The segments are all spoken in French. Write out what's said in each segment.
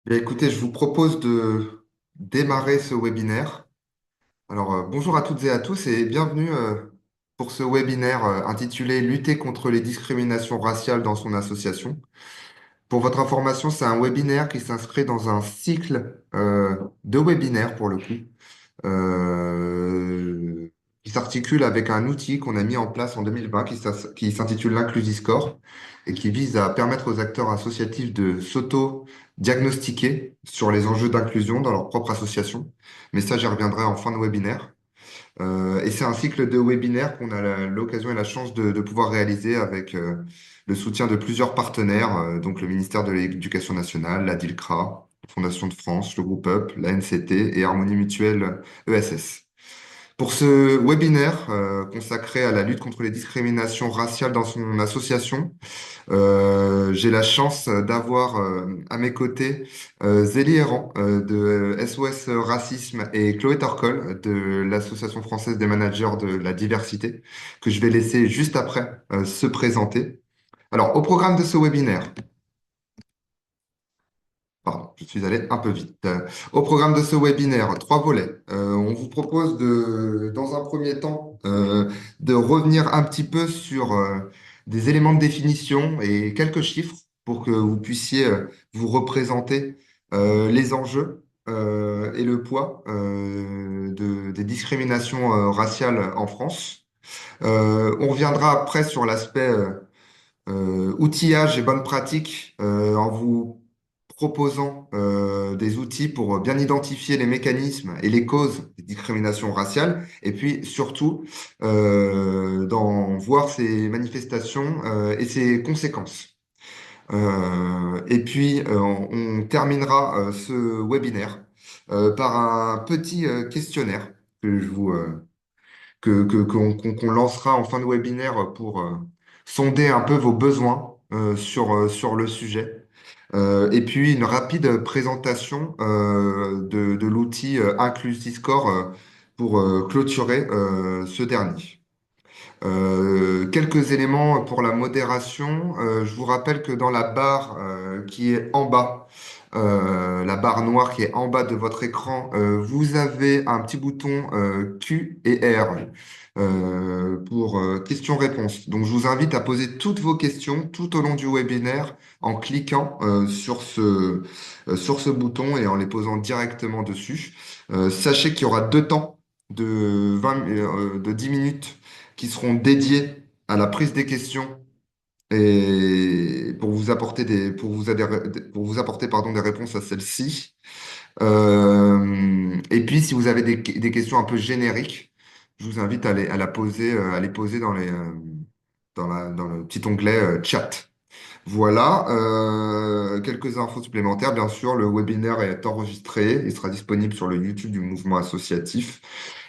Bien, écoutez, je vous propose de démarrer ce webinaire. Alors, bonjour à toutes et à tous et bienvenue pour ce webinaire intitulé Lutter contre les discriminations raciales dans son association. Pour votre information, c'est un webinaire qui s'inscrit dans un cycle de webinaires pour le coup, euh, qui s'articule avec un outil qu'on a mis en place en 2020 qui s'intitule l'Inclusiscore et qui vise à permettre aux acteurs associatifs de s'auto-diagnostiquer sur les enjeux d'inclusion dans leur propre association. Mais ça, j'y reviendrai en fin de webinaire. Et c'est un cycle de webinaires qu'on a l'occasion et la chance de pouvoir réaliser avec le soutien de plusieurs partenaires, donc le ministère de l'Éducation nationale, la DILCRA, la Fondation de France, le groupe UP, la NCT et Harmonie Mutuelle ESS. Pour ce webinaire consacré à la lutte contre les discriminations raciales dans son association, j'ai la chance d'avoir à mes côtés Zélie Errant de SOS Racisme et Chloé Torcol de l'Association française des managers de la diversité, que je vais laisser juste après se présenter. Alors, au programme de ce webinaire, pardon, je suis allé un peu vite. Au programme de ce webinaire, trois volets. On vous propose dans un premier temps, de revenir un petit peu sur des éléments de définition et quelques chiffres pour que vous puissiez vous représenter les enjeux et le poids des discriminations raciales en France. On reviendra après sur l'aspect outillage et bonnes pratiques en vous proposant des outils pour bien identifier les mécanismes et les causes des discriminations raciales, et puis surtout d'en voir ces manifestations et ses conséquences. Et puis on terminera ce webinaire par un petit questionnaire que je vous qu'on lancera en fin de webinaire pour sonder un peu vos besoins sur le sujet. Et puis une rapide présentation de l'outil Inclusiscore pour clôturer ce dernier. Quelques éléments pour la modération. Je vous rappelle que dans la barre qui est en bas, la barre noire qui est en bas de votre écran, vous avez un petit bouton Q et R pour questions-réponses. Donc, je vous invite à poser toutes vos questions tout au long du webinaire en cliquant sur ce bouton et en les posant directement dessus. Sachez qu'il y aura deux temps de 10 minutes qui seront dédiés à la prise des questions et pour vous apporter pardon, des réponses à celles-ci. Et puis, si vous avez des questions un peu génériques, je vous invite à les poser dans le petit onglet chat. Voilà, quelques infos supplémentaires. Bien sûr, le webinaire est enregistré. Il sera disponible sur le YouTube du mouvement associatif.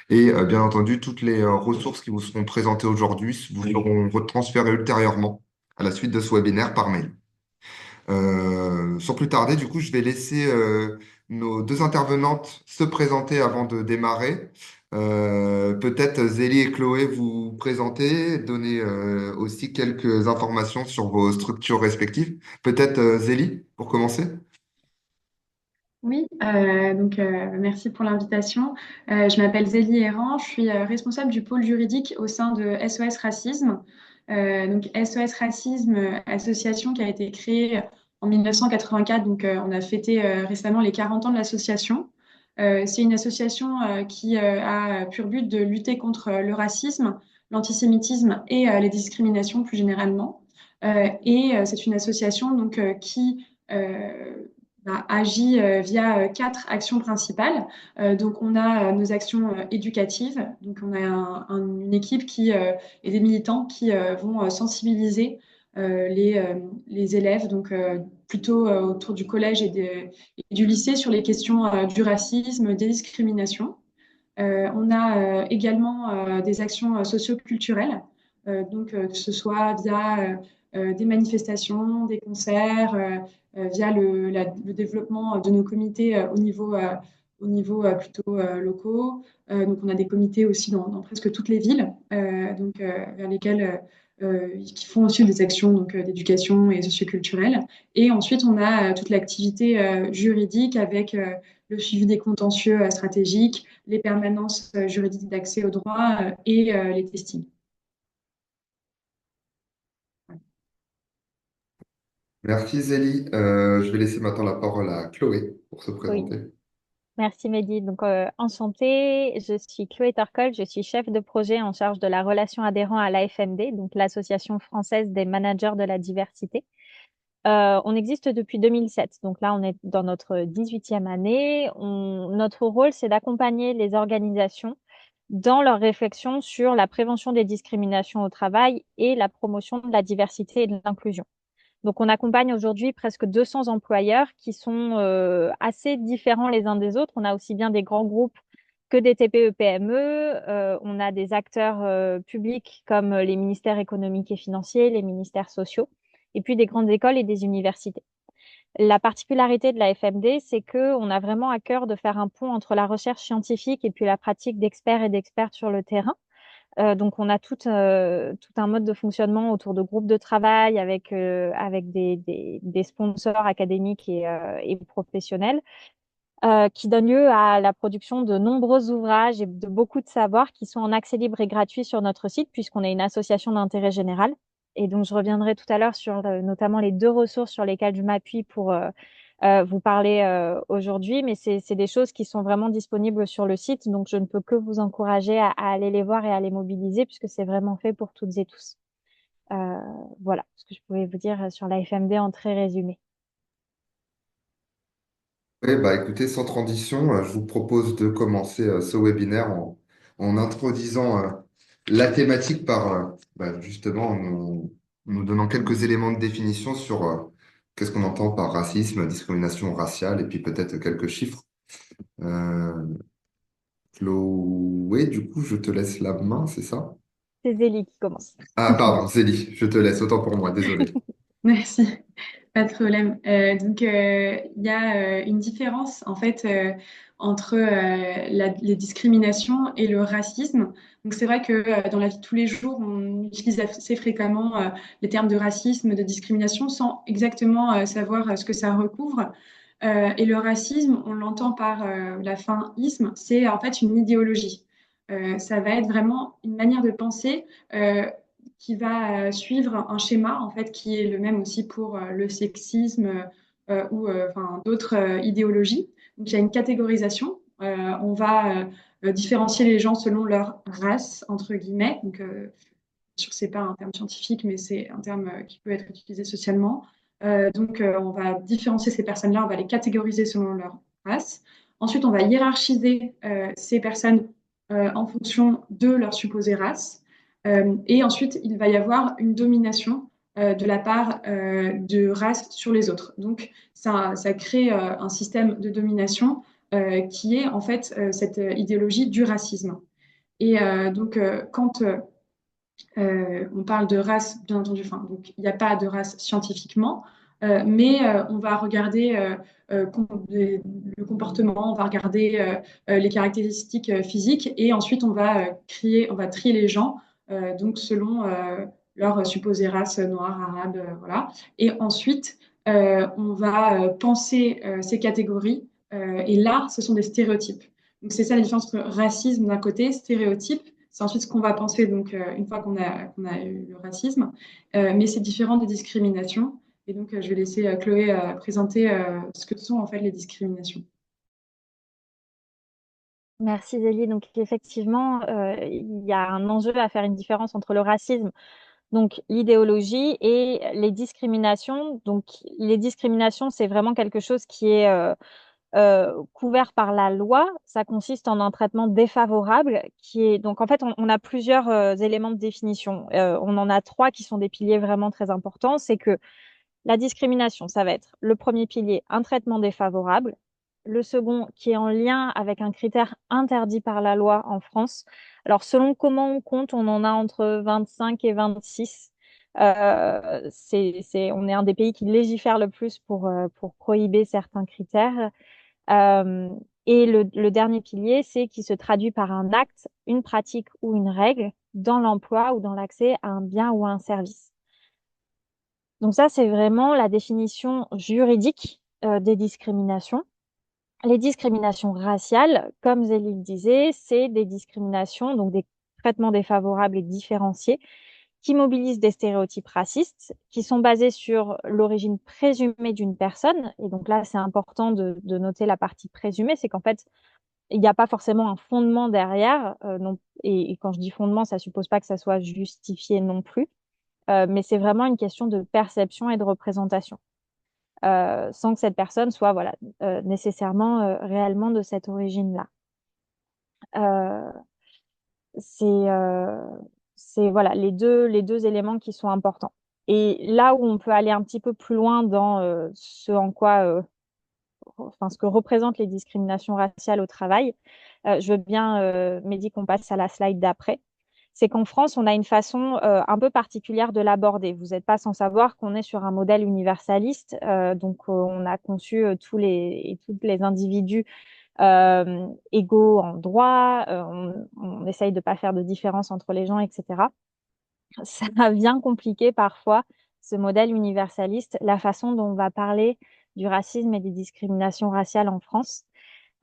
Et bien entendu, toutes les ressources qui vous seront présentées aujourd'hui vous seront retransférées ultérieurement à la suite de ce webinaire par mail. Sans plus tarder, du coup, je vais laisser nos deux intervenantes se présenter avant de démarrer. Peut-être Zélie et Chloé vous présenter, donner aussi quelques informations sur vos structures respectives. Peut-être Zélie, pour commencer. Oui, merci pour l'invitation. Je m'appelle Zélie Errant, je suis responsable du pôle juridique au sein de SOS Racisme. SOS Racisme, association qui a été créée en 1984, on a fêté récemment les 40 ans de l'association. C'est une association qui a pour but de lutter contre le racisme, l'antisémitisme et les discriminations plus généralement. C'est une association qui agit via quatre actions principales. On a nos actions éducatives. On a une équipe et des militants qui vont sensibiliser les élèves, plutôt autour du collège et du lycée sur les questions du racisme, des discriminations. On a également des actions socioculturelles, que ce soit via des manifestations, des concerts, via le développement de nos comités au niveau plutôt locaux. On a des comités aussi dans presque toutes les villes, vers lesquels qui font aussi des actions donc, d'éducation et socioculturelle. Et ensuite, on a toute l'activité juridique avec le suivi des contentieux stratégiques, les permanences juridiques d'accès au droit et les testings. Merci Zélie. Je vais laisser maintenant la parole à Chloé pour se Oui, présenter. merci Mehdi. Donc, enchantée, je suis Chloé Torcol, je suis chef de projet en charge de la relation adhérent à l'AFMD, donc l'Association française des managers de la diversité. On existe depuis 2007, donc là on est dans notre 18e année. Notre rôle, c'est d'accompagner les organisations dans leur réflexion sur la prévention des discriminations au travail et la promotion de la diversité et de l'inclusion. Donc, on accompagne aujourd'hui presque 200 employeurs qui sont assez différents les uns des autres. On a aussi bien des grands groupes que des TPE-PME. On a des acteurs publics comme les ministères économiques et financiers, les ministères sociaux, et puis des grandes écoles et des universités. La particularité de la FMD, c'est qu'on a vraiment à cœur de faire un pont entre la recherche scientifique et puis la pratique d'experts et d'expertes sur le terrain. Donc, on a tout un mode de fonctionnement autour de groupes de travail avec des sponsors académiques et professionnels qui donnent lieu à la production de nombreux ouvrages et de beaucoup de savoirs qui sont en accès libre et gratuit sur notre site puisqu'on est une association d'intérêt général. Et donc, je reviendrai tout à l'heure sur notamment les deux ressources sur lesquelles je m'appuie pour vous parler aujourd'hui, mais c'est des choses qui sont vraiment disponibles sur le site, donc je ne peux que vous encourager à aller les voir et à les mobiliser puisque c'est vraiment fait pour toutes et tous. Euh, voilà ce que je pouvais vous dire sur la FMD en très résumé. Oui, bah écoutez, sans transition, je vous propose de commencer ce webinaire en introduisant la thématique par justement en nous donnant quelques éléments de définition sur qu'est-ce qu'on entend par racisme, discrimination raciale et puis peut-être quelques chiffres. Euh, Chloé, du coup, je te laisse la main, c'est ça? C'est Zélie qui commence. Ah, pardon, Zélie, je te laisse, autant pour moi, désolé. Merci, pas de problème. Donc, il y a une différence en fait entre les discriminations et le racisme. Donc, c'est vrai que dans la vie de tous les jours, on utilise assez fréquemment les termes de racisme, de discrimination, sans exactement savoir ce que ça recouvre. Et le racisme, on l'entend par la fin isme, c'est en fait une idéologie. Ça va être vraiment une manière de penser. Qui va suivre un schéma en fait qui est le même aussi pour le sexisme ou enfin, d'autres idéologies. Donc il y a une catégorisation. On va différencier les gens selon leur race entre guillemets. Donc bien sûr c'est pas un terme scientifique mais c'est un terme qui peut être utilisé socialement. Donc on va différencier ces personnes-là, on va les catégoriser selon leur race. Ensuite on va hiérarchiser ces personnes en fonction de leur supposée race. Et ensuite, il va y avoir une domination de la part de races sur les autres. Donc, ça crée un système de domination qui est en fait cette idéologie du racisme. Et donc, quand on parle de race, bien entendu, enfin, donc, il n'y a pas de race scientifiquement, mais on va regarder le comportement, on va regarder les caractéristiques physiques et ensuite on va on va trier les gens donc selon leur supposée race noire, arabe, voilà. Et ensuite, on va penser ces catégories et là, ce sont des stéréotypes. Donc c'est ça la différence entre racisme d'un côté, stéréotype c'est ensuite ce qu'on va penser donc une fois qu'on a eu le racisme, mais c'est différent des discriminations. Et donc je vais laisser Chloé présenter ce que sont en fait les discriminations. Merci Zélie. Donc effectivement, il y a un enjeu à faire une différence entre le racisme, donc l'idéologie, et les discriminations. Donc les discriminations, c'est vraiment quelque chose qui est couvert par la loi. Ça consiste en un traitement défavorable qui est donc en fait on a plusieurs éléments de définition. On en a trois qui sont des piliers vraiment très importants. C'est que la discrimination, ça va être le premier pilier, un traitement défavorable. Le second, qui est en lien avec un critère interdit par la loi en France. Alors, selon comment on compte, on en a entre 25 et 26. On est un des pays qui légifère le plus pour prohiber certains critères. Euh, Et le dernier pilier, c'est qui se traduit par un acte, une pratique ou une règle dans l'emploi ou dans l'accès à un bien ou à un service. Donc ça, c'est vraiment la définition juridique des discriminations. Les discriminations raciales, comme Zélie le disait, c'est des discriminations, donc des traitements défavorables et différenciés qui mobilisent des stéréotypes racistes, qui sont basés sur l'origine présumée d'une personne. Et donc là, c'est important de noter la partie présumée, c'est qu'en fait, il n'y a pas forcément un fondement derrière. Non, et quand je dis fondement, ça suppose pas que ça soit justifié non plus, mais c'est vraiment une question de perception et de représentation, sans que cette personne soit voilà, nécessairement réellement de cette origine-là. Euh, c'est euh, c'est voilà, les deux éléments qui sont importants. Et là où on peut aller un petit peu plus loin dans ce en quoi, enfin, ce que représentent les discriminations raciales au travail, je veux bien, Mehdi, qu'on passe à la slide d'après. C'est qu'en France, on a une façon un peu particulière de l'aborder. Vous n'êtes pas sans savoir qu'on est sur un modèle universaliste, donc on a conçu tous et toutes les individus égaux en droit, on essaye de ne pas faire de différence entre les gens, etc. Ça vient compliquer parfois, ce modèle universaliste, la façon dont on va parler du racisme et des discriminations raciales en France.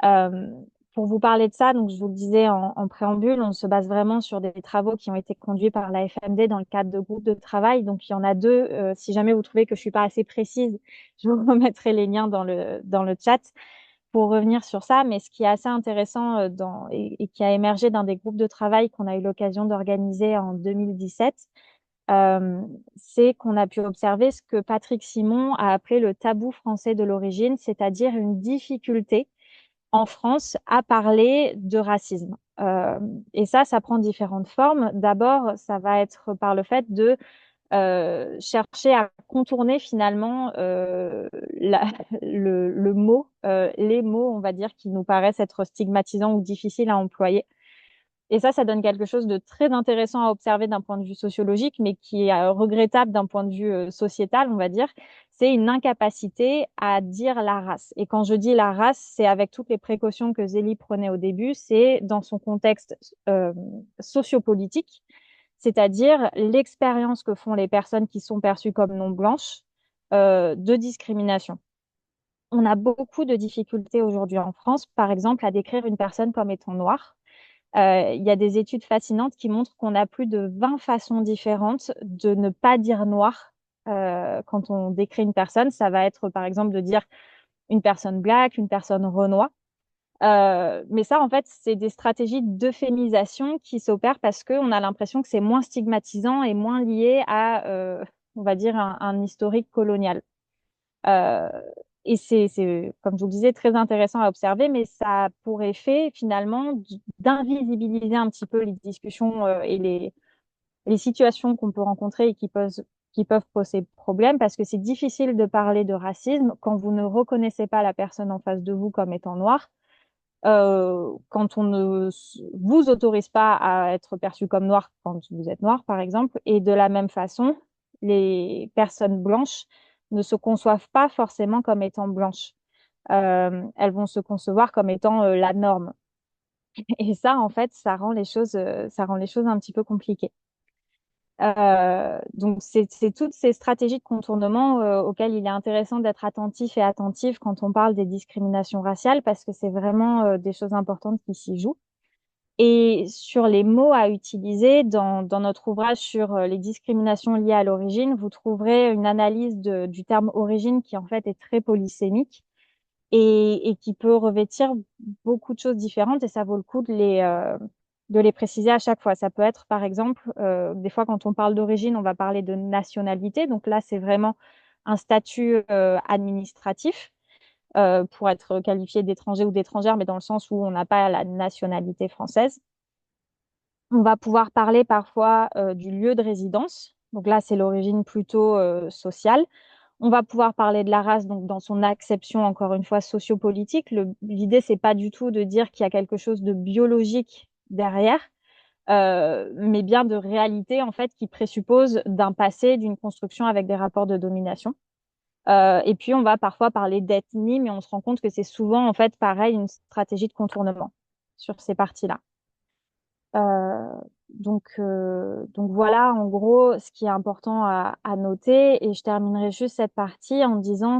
Euh, pour vous parler de ça, donc je vous le disais en préambule, on se base vraiment sur des travaux qui ont été conduits par la FMD dans le cadre de groupes de travail. Donc il y en a deux. Si jamais vous trouvez que je suis pas assez précise, je vous remettrai les liens dans le chat pour revenir sur ça. Mais ce qui est assez intéressant et qui a émergé d'un des groupes de travail qu'on a eu l'occasion d'organiser en 2017, euh, c'est qu'on a pu observer ce que Patrick Simon a appelé le tabou français de l'origine, c'est-à-dire une difficulté en France à parler de racisme. Et ça prend différentes formes. D'abord, ça va être par le fait de chercher à contourner finalement le mot, les mots, on va dire, qui nous paraissent être stigmatisants ou difficiles à employer. Et ça donne quelque chose de très intéressant à observer d'un point de vue sociologique, mais qui est regrettable d'un point de vue sociétal, on va dire. C'est une incapacité à dire la race. Et quand je dis la race, c'est avec toutes les précautions que Zélie prenait au début, c'est dans son contexte sociopolitique, c'est-à-dire l'expérience que font les personnes qui sont perçues comme non blanches de discrimination. On a beaucoup de difficultés aujourd'hui en France, par exemple, à décrire une personne comme étant noire. Il y a des études fascinantes qui montrent qu'on a plus de 20 façons différentes de ne pas dire noir quand on décrit une personne. Ça va être, par exemple, de dire une personne black, une personne renois. Mais ça, en fait, c'est des stratégies d'euphémisation qui s'opèrent parce qu'on a l'impression que c'est moins stigmatisant et moins lié à, on va dire, un historique colonial. Euh, et comme je vous le disais, très intéressant à observer, mais ça a pour effet finalement d'invisibiliser un petit peu les discussions et les situations qu'on peut rencontrer et qui peuvent poser problème parce que c'est difficile de parler de racisme quand vous ne reconnaissez pas la personne en face de vous comme étant noire, quand on ne vous autorise pas à être perçu comme noir quand vous êtes noir, par exemple, et de la même façon, les personnes blanches ne se conçoivent pas forcément comme étant blanches. Elles vont se concevoir comme étant la norme. Et ça, en fait, ça rend les choses un petit peu compliquées. Donc, c'est toutes ces stratégies de contournement auxquelles il est intéressant d'être attentif et attentive quand on parle des discriminations raciales, parce que c'est vraiment des choses importantes qui s'y jouent. Et sur les mots à utiliser, dans notre ouvrage sur les discriminations liées à l'origine, vous trouverez une analyse du terme origine qui en fait est très polysémique et qui peut revêtir beaucoup de choses différentes et ça vaut le coup de les préciser à chaque fois. Ça peut être, par exemple, des fois quand on parle d'origine, on va parler de nationalité. Donc là, c'est vraiment un statut administratif pour être qualifié d'étranger ou d'étrangère, mais dans le sens où on n'a pas la nationalité française. On va pouvoir parler parfois du lieu de résidence. Donc là, c'est l'origine plutôt sociale. On va pouvoir parler de la race, donc dans son acception, encore une fois, sociopolitique. L'idée, c'est pas du tout de dire qu'il y a quelque chose de biologique derrière, mais bien de réalité, en fait, qui présuppose d'un passé, d'une construction avec des rapports de domination. Et puis, on va parfois parler d'ethnie, mais on se rend compte que c'est souvent, en fait, pareil, une stratégie de contournement sur ces parties-là. Euh, donc voilà, en gros, ce qui est important à noter. Et je terminerai juste cette partie en disant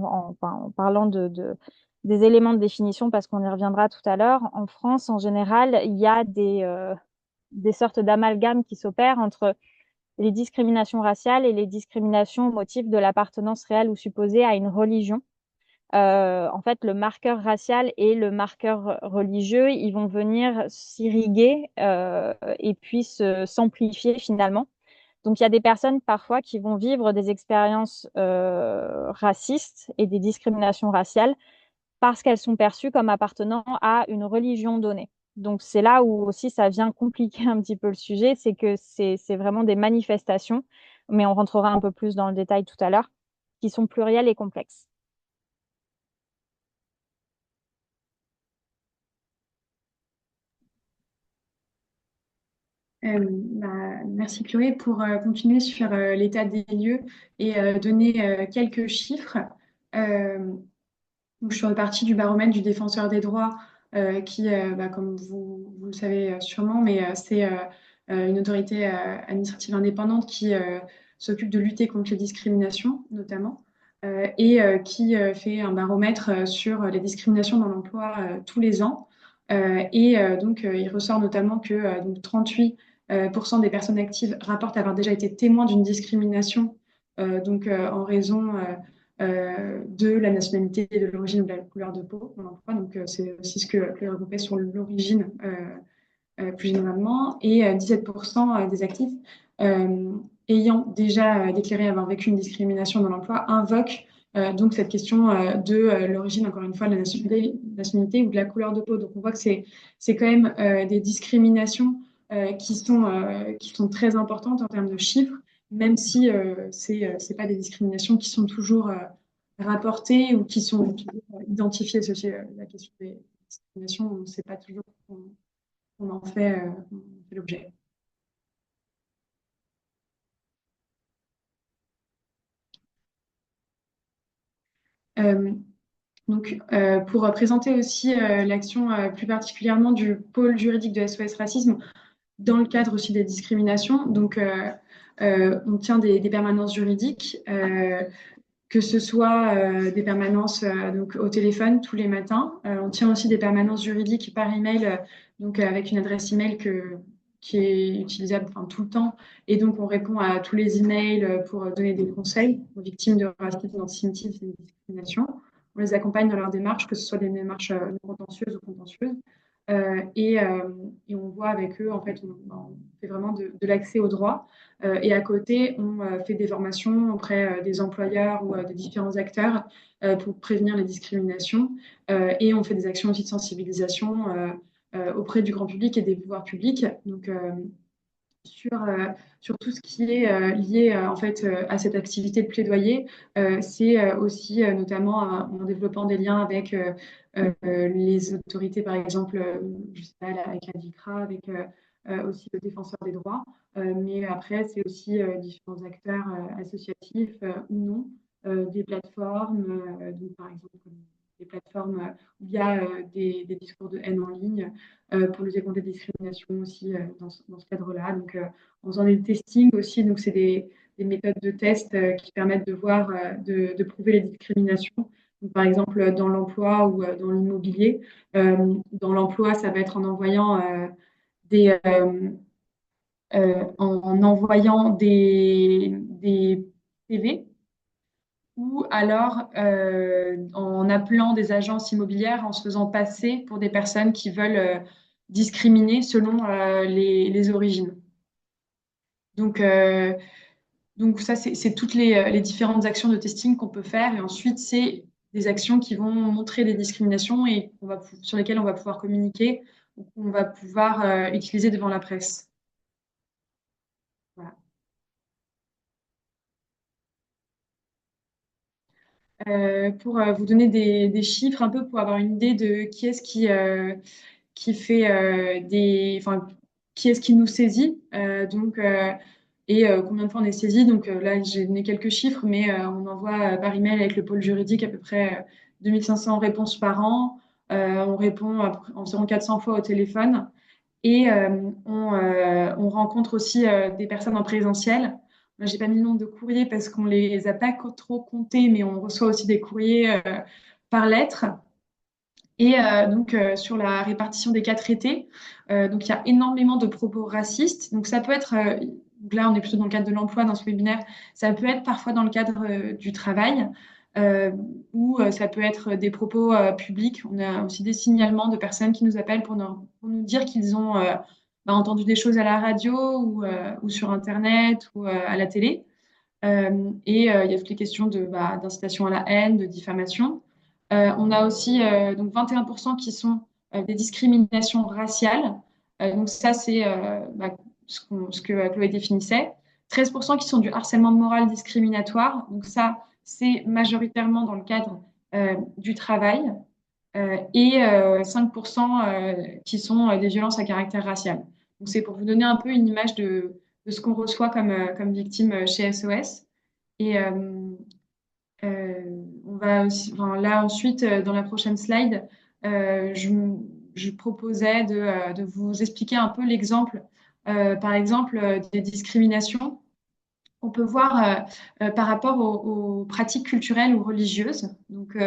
en parlant des éléments de définition, parce qu'on y reviendra tout à l'heure. En France, en général, il y a des sortes d'amalgames qui s'opèrent entre les discriminations raciales et les discriminations au motif de l'appartenance réelle ou supposée à une religion. En fait, le marqueur racial et le marqueur religieux, ils vont venir s'irriguer et puis s'amplifier finalement. Donc, il y a des personnes parfois qui vont vivre des expériences racistes et des discriminations raciales parce qu'elles sont perçues comme appartenant à une religion donnée. Donc, c'est là où aussi ça vient compliquer un petit peu le sujet, c'est que c'est vraiment des manifestations, mais on rentrera un peu plus dans le détail tout à l'heure, qui sont plurielles et complexes. Merci Chloé pour continuer sur l'état des lieux et donner quelques chiffres. Euh, donc, je suis partie du baromètre du défenseur des droits qui, comme vous le savez sûrement, mais c'est une autorité administrative indépendante qui s'occupe de lutter contre les discriminations notamment et qui fait un baromètre sur les discriminations dans l'emploi tous les ans. Il ressort notamment que donc 38 % des personnes actives rapportent avoir déjà été témoins d'une discrimination en raison de la nationalité, de l'origine ou de la couleur de peau dans l'emploi. Donc, c'est aussi ce que regroupait sur l'origine plus généralement. Et 17% des actifs ayant déjà déclaré avoir vécu une discrimination dans l'emploi invoquent donc cette question de l'origine, encore une fois, de la nationalité ou de la couleur de peau. Donc, on voit que c'est quand même des discriminations qui sont très importantes en termes de chiffres, même si c'est pas des discriminations qui sont toujours rapportées ou qui sont toujours identifiées. C'est aussi la question des discriminations, on ne sait pas toujours on en fait l'objet. Euh, pour présenter aussi l'action plus particulièrement du pôle juridique de SOS Racisme dans le cadre aussi des discriminations. On tient des permanences juridiques, que ce soit des permanences donc au téléphone tous les matins. On tient aussi des permanences juridiques par email, avec une adresse email qui est utilisable tout le temps. Et donc, on répond à tous les emails pour donner des conseils aux victimes de racisme, d'antisémitisme et de discrimination. On les accompagne dans leur démarche, que ce soit des démarches non contentieuses ou contentieuses. Et on voit avec eux, en fait, on fait vraiment de l'accès au droit. Et à côté, on fait des formations auprès des employeurs ou des différents acteurs pour prévenir les discriminations. Et on fait des actions aussi de sensibilisation auprès du grand public et des pouvoirs publics. Sur, euh, sur tout ce qui est lié en fait à cette activité de plaidoyer, c'est aussi notamment en développant des liens avec les autorités, par exemple, je sais pas, avec la DICRA, avec aussi le défenseur des droits. Mais après, c'est aussi différents acteurs associatifs ou non, des plateformes, donc par exemple des plateformes où il y a des discours de haine en ligne pour lutter contre les discriminations aussi dans ce cadre-là. En faisant des testings aussi, donc c'est des méthodes de test qui permettent de voir, de prouver les discriminations. Donc, par exemple, dans l'emploi ou dans l'immobilier. Dans l'emploi, ça va être en envoyant des, en envoyant des CV ou alors en appelant des agences immobilières en se faisant passer pour des personnes qui veulent discriminer selon les origines. Donc, euh, donc ça, c'est toutes les différentes actions de testing qu'on peut faire. Et ensuite, c'est des actions qui vont montrer des discriminations et sur lesquelles on va pouvoir communiquer ou qu'on va pouvoir utiliser devant la presse. Voilà. Pour vous donner des chiffres un peu pour avoir une idée de qui est-ce qui fait enfin, qui est-ce qui nous saisit. et combien de fois on est saisi. Donc là, j'ai donné quelques chiffres, mais on envoie par email avec le pôle juridique à peu près 2500 réponses par an. On répond environ 400 fois au téléphone. Et on rencontre aussi des personnes en présentiel. Moi, j'ai pas mis le nombre de courriers parce qu'on les a pas trop comptés, mais on reçoit aussi des courriers par lettre. Et donc, sur la répartition des cas traités, donc il y a énormément de propos racistes. Donc, ça peut être, donc là, on est plutôt dans le cadre de l'emploi dans ce webinaire, ça peut être parfois dans le cadre du travail, euh, ou ça peut être des propos publics. On a aussi des signalements de personnes qui nous appellent pour nous dire qu'ils ont entendu des choses à la radio ou sur Internet ou à la télé. Il y a toutes les questions d'incitation à la haine, de diffamation. On a aussi donc 21% qui sont des discriminations raciales. Donc ça, c'est ce que Chloé définissait. 13% qui sont du harcèlement moral discriminatoire. Donc ça, c'est majoritairement dans le cadre du travail. 5% qui sont des violences à caractère racial. Donc c'est pour vous donner un peu une image de ce qu'on reçoit comme victime chez SOS. Et on va aussi, enfin, là ensuite, dans la prochaine slide, je proposais de vous expliquer un peu l'exemple, par exemple, des discriminations qu'on peut voir par rapport aux pratiques culturelles ou religieuses. Donc,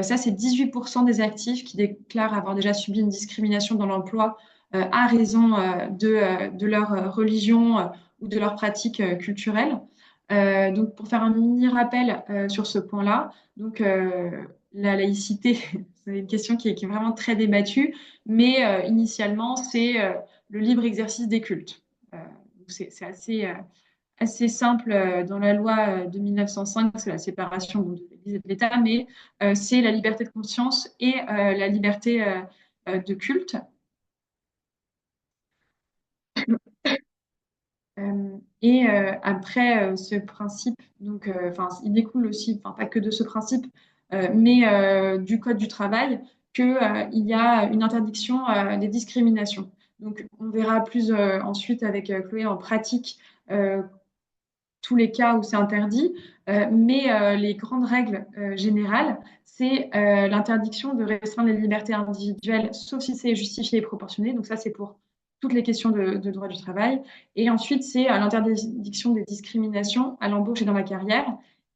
ça, c'est 18% des actifs qui déclarent avoir déjà subi une discrimination dans l'emploi à raison de leur religion ou de leur pratique culturelle. Donc, pour faire un mini rappel sur ce point-là, donc la laïcité, c'est une question qui est vraiment très débattue, mais initialement, c'est le libre exercice des cultes. Donc c'est assez simple dans la loi de 1905, c'est la séparation de l'Église et de l'État, mais c'est la liberté de conscience et la liberté de culte. Après ce principe, donc, il découle aussi, pas que de ce principe, mais du Code du travail, qu'il y a une interdiction des discriminations. Donc, on verra plus ensuite avec Chloé en pratique tous les cas où c'est interdit, mais les grandes règles générales, c'est l'interdiction de restreindre les libertés individuelles, sauf si c'est justifié et proportionné. Donc ça, c'est pour toutes les questions de droit du travail. Et ensuite, c'est l'interdiction des discriminations à l'embauche et dans la carrière,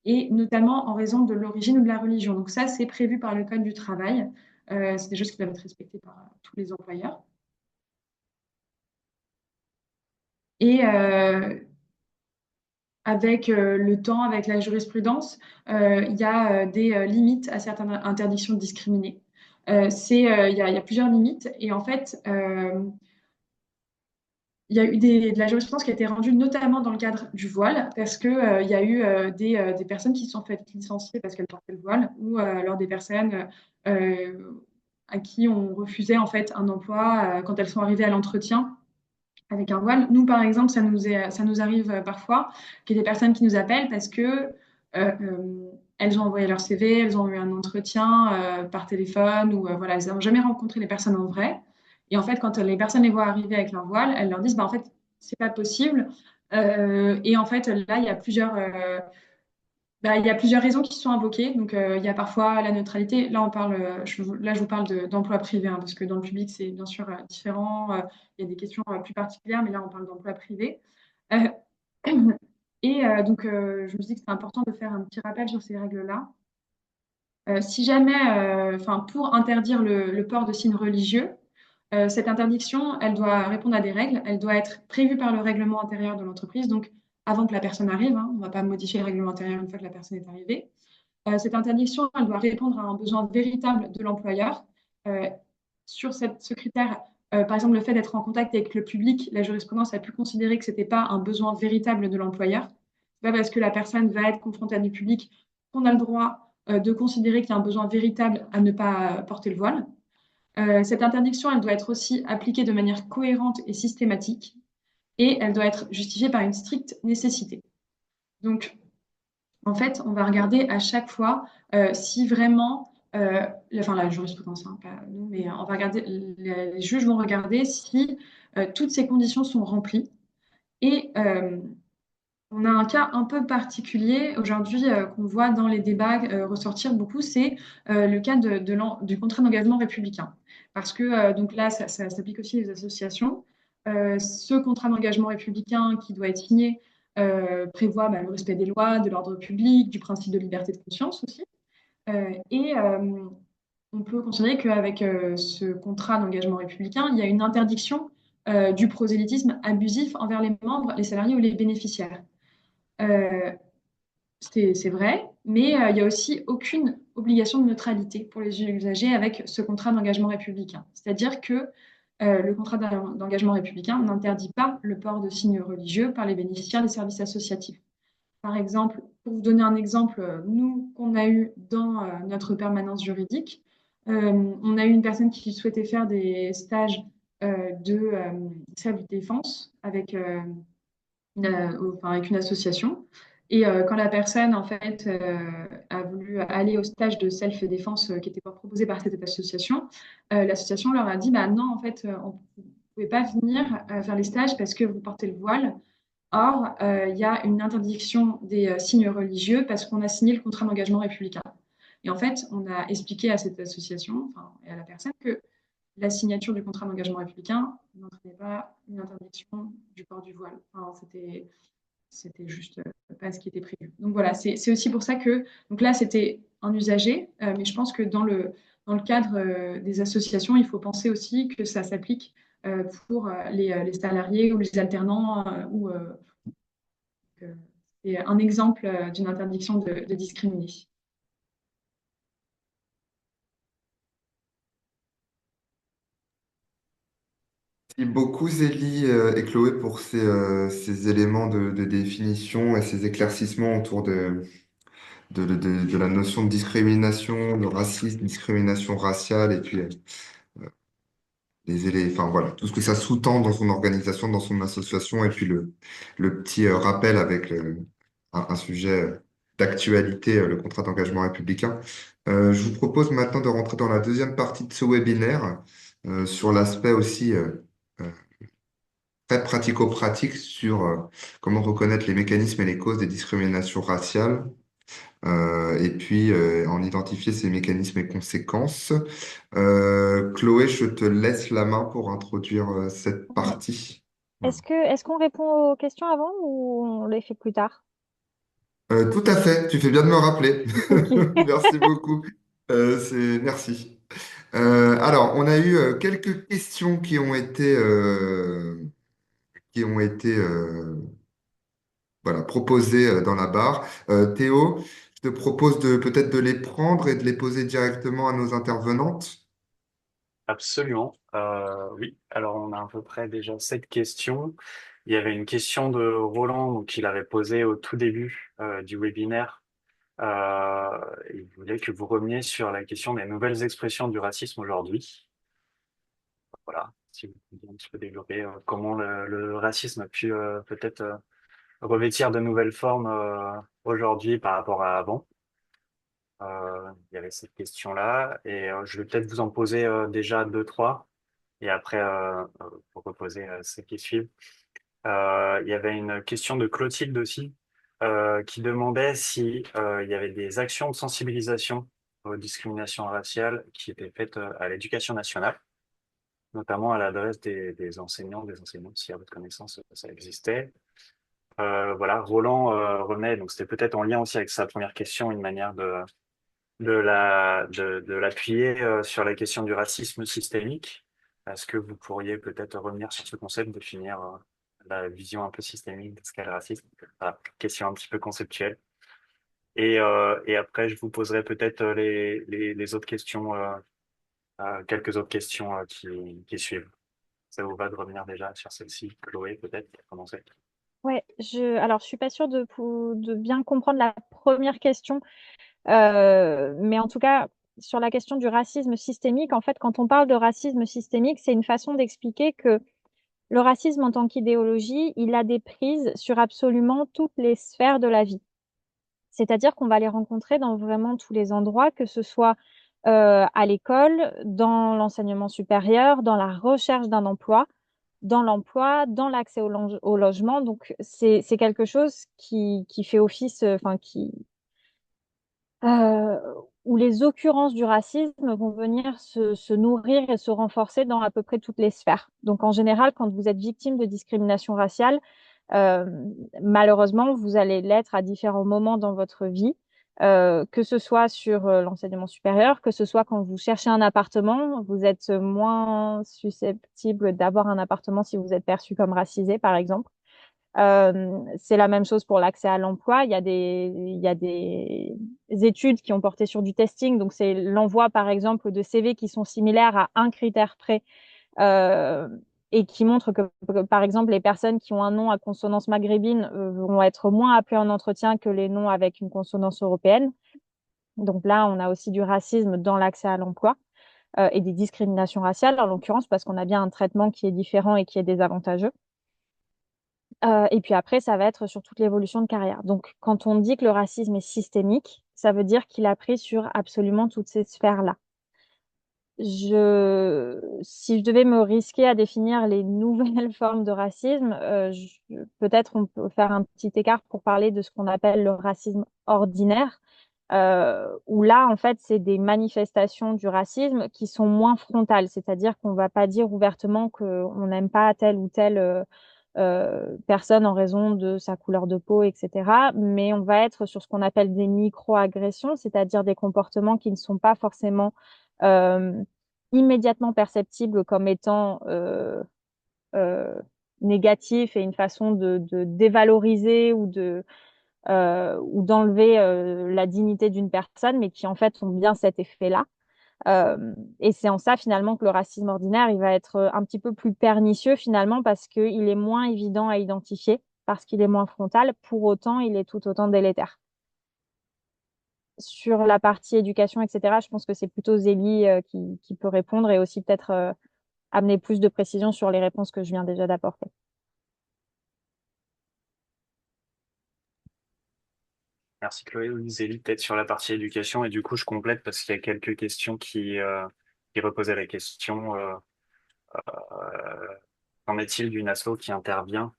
et notamment en raison de l'origine ou de la religion. Donc ça, c'est prévu par le Code du travail. C'est des choses qui doivent être respectées par tous les employeurs. Et avec le temps, avec la jurisprudence, il y a des limites à certaines interdictions de discriminer. Il y a plusieurs limites et en fait, il y a eu de la jurisprudence qui a été rendue notamment dans le cadre du voile parce que il y a eu des personnes qui se sont faites licencier parce qu'elles portaient le voile ou alors des personnes à qui on refusait en fait un emploi quand elles sont arrivées à l'entretien avec un voile. Nous, par exemple, ça nous arrive parfois qu'il y ait des personnes qui nous appellent parce que elles ont envoyé leur CV, elles ont eu un entretien par téléphone ou voilà, elles n'ont jamais rencontré les personnes en vrai. Et en fait, quand les personnes les voient arriver avec leur voile, elles leur disent, bah, en fait, c'est pas possible. Et en fait, là, il y a plusieurs raisons qui sont invoquées. Donc, il y a parfois la neutralité. Là, je vous parle d'emploi privé, hein, parce que dans le public, c'est bien sûr différent. Il y a des questions plus particulières, mais là, on parle d'emploi privé. Euh, donc, je me dis que c'est important de faire un petit rappel sur ces règles-là. Si jamais, pour interdire le port de signes religieux, cette interdiction, elle doit répondre à des règles. Elle doit être prévue par le règlement intérieur de l'entreprise, donc avant que la personne arrive. Hein, on ne va pas modifier le règlement intérieur une fois que la personne est arrivée. Cette interdiction, elle doit répondre à un besoin véritable de l'employeur. Euh, sur ce critère, par exemple, le fait d'être en contact avec le public, la jurisprudence a pu considérer que ce n'était pas un besoin véritable de l'employeur. Ce n'est pas parce que la personne va être confrontée à du public qu'on a le droit de considérer qu'il y a un besoin véritable à ne pas porter le voile. Cette interdiction, elle doit être aussi appliquée de manière cohérente et systématique, et elle doit être justifiée par une stricte nécessité. Donc, en fait, on va regarder à chaque fois si vraiment, la jurisprudence, hein, pas nous, mais on va regarder, les juges vont regarder si toutes ces conditions sont remplies. Et On a un cas un peu particulier aujourd'hui qu'on voit dans les débats ressortir beaucoup, c'est le cas du contrat d'engagement républicain. Parce que donc là, ça s'applique aussi aux associations. Ce contrat d'engagement républicain qui doit être signé prévoit le respect des lois, de l'ordre public, du principe de liberté de conscience aussi. Et on peut considérer qu'avec ce contrat d'engagement républicain, il y a une interdiction du prosélytisme abusif envers les membres, les salariés ou les bénéficiaires. Euh, c'est vrai, mais il n'y a aussi aucune obligation de neutralité pour les usagers avec ce contrat d'engagement républicain. C'est-à-dire que le contrat d'engagement républicain n'interdit pas le port de signes religieux par les bénéficiaires des services associatifs. Par exemple, pour vous donner un exemple, nous, qu'on a eu dans notre permanence juridique, on a eu une personne qui souhaitait faire des stages de self-défense avec une association. Et quand la personne, en fait, a voulu aller au stage de self-défense qui était proposé par cette association, l'association leur a dit, bah non, en fait, vous ne pouvez pas venir faire les stages parce que vous portez le voile. Or, il y a une interdiction des signes religieux parce qu'on a signé le contrat d'engagement républicain. Et en fait, on a expliqué à cette association, enfin, et à la personne que la signature du contrat d'engagement républicain n'entraînait pas une interdiction du port du voile. Enfin, c'était juste pas ce qui était prévu. Donc voilà, c'est aussi pour ça que, donc là, c'était un usager, mais je pense que dans le cadre des associations, il faut penser aussi que ça s'applique pour les salariés ou les alternants c'est un exemple d'une interdiction de discriminer. Merci beaucoup Zélie et Chloé pour ces éléments de définition et ces éclaircissements autour de la notion de discrimination, de racisme, discrimination raciale et puis enfin voilà, tout ce que ça sous-tend dans son organisation, dans son association et puis le petit rappel avec un sujet d'actualité, le contrat d'engagement républicain. Je vous propose maintenant de rentrer dans la deuxième partie de ce webinaire sur l'aspect aussi euh, très pratico-pratique sur comment reconnaître les mécanismes et les causes des discriminations raciales, et puis en identifier ces mécanismes et conséquences. Chloé, je te laisse la main pour introduire cette Ouais. partie. Voilà. Est-ce qu'on répond aux questions avant ou on les fait plus tard? Tout à fait, tu fais bien de me rappeler. Ok. Merci beaucoup. Merci. Alors, on a eu quelques questions qui ont été voilà, proposées dans la barre. Théo, je te propose de peut-être de les prendre et de les poser directement à nos intervenantes. Absolument. Oui, alors on a à peu près déjà 7 questions. Il y avait une question de Roland donc, qu'il avait posée au tout début du webinaire. Euh, il voulait que vous reveniez sur la question des nouvelles expressions du racisme aujourd'hui. Voilà, si vous pouviez un petit peu développer comment le racisme a pu peut-être revêtir de nouvelles formes aujourd'hui par rapport à avant. Il y avait cette question-là et je vais peut-être vous en poser déjà deux, trois. Et après, pour reposer celles qui suivent, il y avait une question de Clotilde aussi, qui demandait si il y avait des actions de sensibilisation aux discriminations raciales qui étaient faites à l'éducation nationale, notamment à l'adresse des enseignants, des enseignantes, si à votre connaissance ça existait. Voilà, Roland revenait, donc c'était peut-être en lien aussi avec sa première question, une manière de l'appuyer sur la question du racisme systémique. Est-ce que vous pourriez peut-être revenir sur ce concept, définir la vision un peu systémique de ce qu'est le racisme? Voilà, question un petit peu conceptuelle. Et après, je vous poserai peut-être les autres questions, quelques autres questions qui suivent. Ça vous va de revenir déjà sur celle-ci, Chloé, peut-être, pour commencer? Ouais, alors je suis pas sûre de bien comprendre la première question, mais en tout cas, sur la question du racisme systémique, en fait, quand on parle de racisme systémique, c'est une façon d'expliquer que le racisme en tant qu'idéologie, il a des prises sur absolument toutes les sphères de la vie. C'est-à-dire qu'on va les rencontrer dans vraiment tous les endroits, que ce soit à l'école, dans l'enseignement supérieur, dans la recherche d'un emploi. dans l'emploi, dans l'accès au logement. Donc, c'est quelque chose qui fait office, enfin, euh, où les occurrences du racisme vont venir se nourrir et se renforcer dans à peu près toutes les sphères. Donc, en général, quand vous êtes victime de discrimination raciale, euh, malheureusement, vous allez l'être à différents moments dans votre vie, que ce soit sur l'enseignement supérieur, que ce soit quand vous cherchez un appartement, vous êtes moins susceptible d'avoir un appartement si vous êtes perçu comme racisé, par exemple. C'est la même chose pour l'accès à l'emploi. Il y a des études qui ont porté sur du testing. Donc, c'est l'envoi, par exemple, de CV qui sont similaires à un critère près euh, et qui montrent que, par exemple, les personnes qui ont un nom à consonance maghrébine vont être moins appelées en entretien que les noms avec une consonance européenne. Donc là, on a aussi du racisme dans l'accès à l'emploi et des discriminations raciales, en l'occurrence, parce qu'on a bien un traitement qui est différent et qui est désavantageux. Et puis après, ça va être sur toute l'évolution de carrière. Donc, quand on dit que le racisme est systémique, ça veut dire qu'il a pris sur absolument toutes ces sphères-là. Si je devais me risquer à définir les nouvelles formes de racisme, peut-être on peut faire un petit écart pour parler de ce qu'on appelle le racisme ordinaire, où là, en fait, c'est des manifestations du racisme qui sont moins frontales, c'est-à-dire qu'on ne va pas dire ouvertement qu'on n'aime pas telle ou telle personne en raison de sa couleur de peau, etc. Mais on va être sur ce qu'on appelle des micro-agressions, c'est-à-dire des comportements qui ne sont pas forcément euh, immédiatement perceptibles comme étant euh, négatifs et une façon de dévaloriser ou d'enlever la dignité d'une personne, mais qui en fait ont bien cet effet-là. Et c'est en ça finalement que le racisme ordinaire, il va être un petit peu plus pernicieux finalement parce qu'il est moins évident à identifier, parce qu'il est moins frontal. Pour autant, il est tout autant délétère. Sur la partie éducation, etc., je pense que c'est plutôt Zélie qui peut répondre et aussi peut-être amener plus de précision sur les réponses que je viens déjà d'apporter. Merci Chloé. Oui, Zélie, peut-être sur la partie éducation, et du coup je complète parce qu'il y a quelques questions qui reposaient la question qu'en est-il d'une asso qui intervient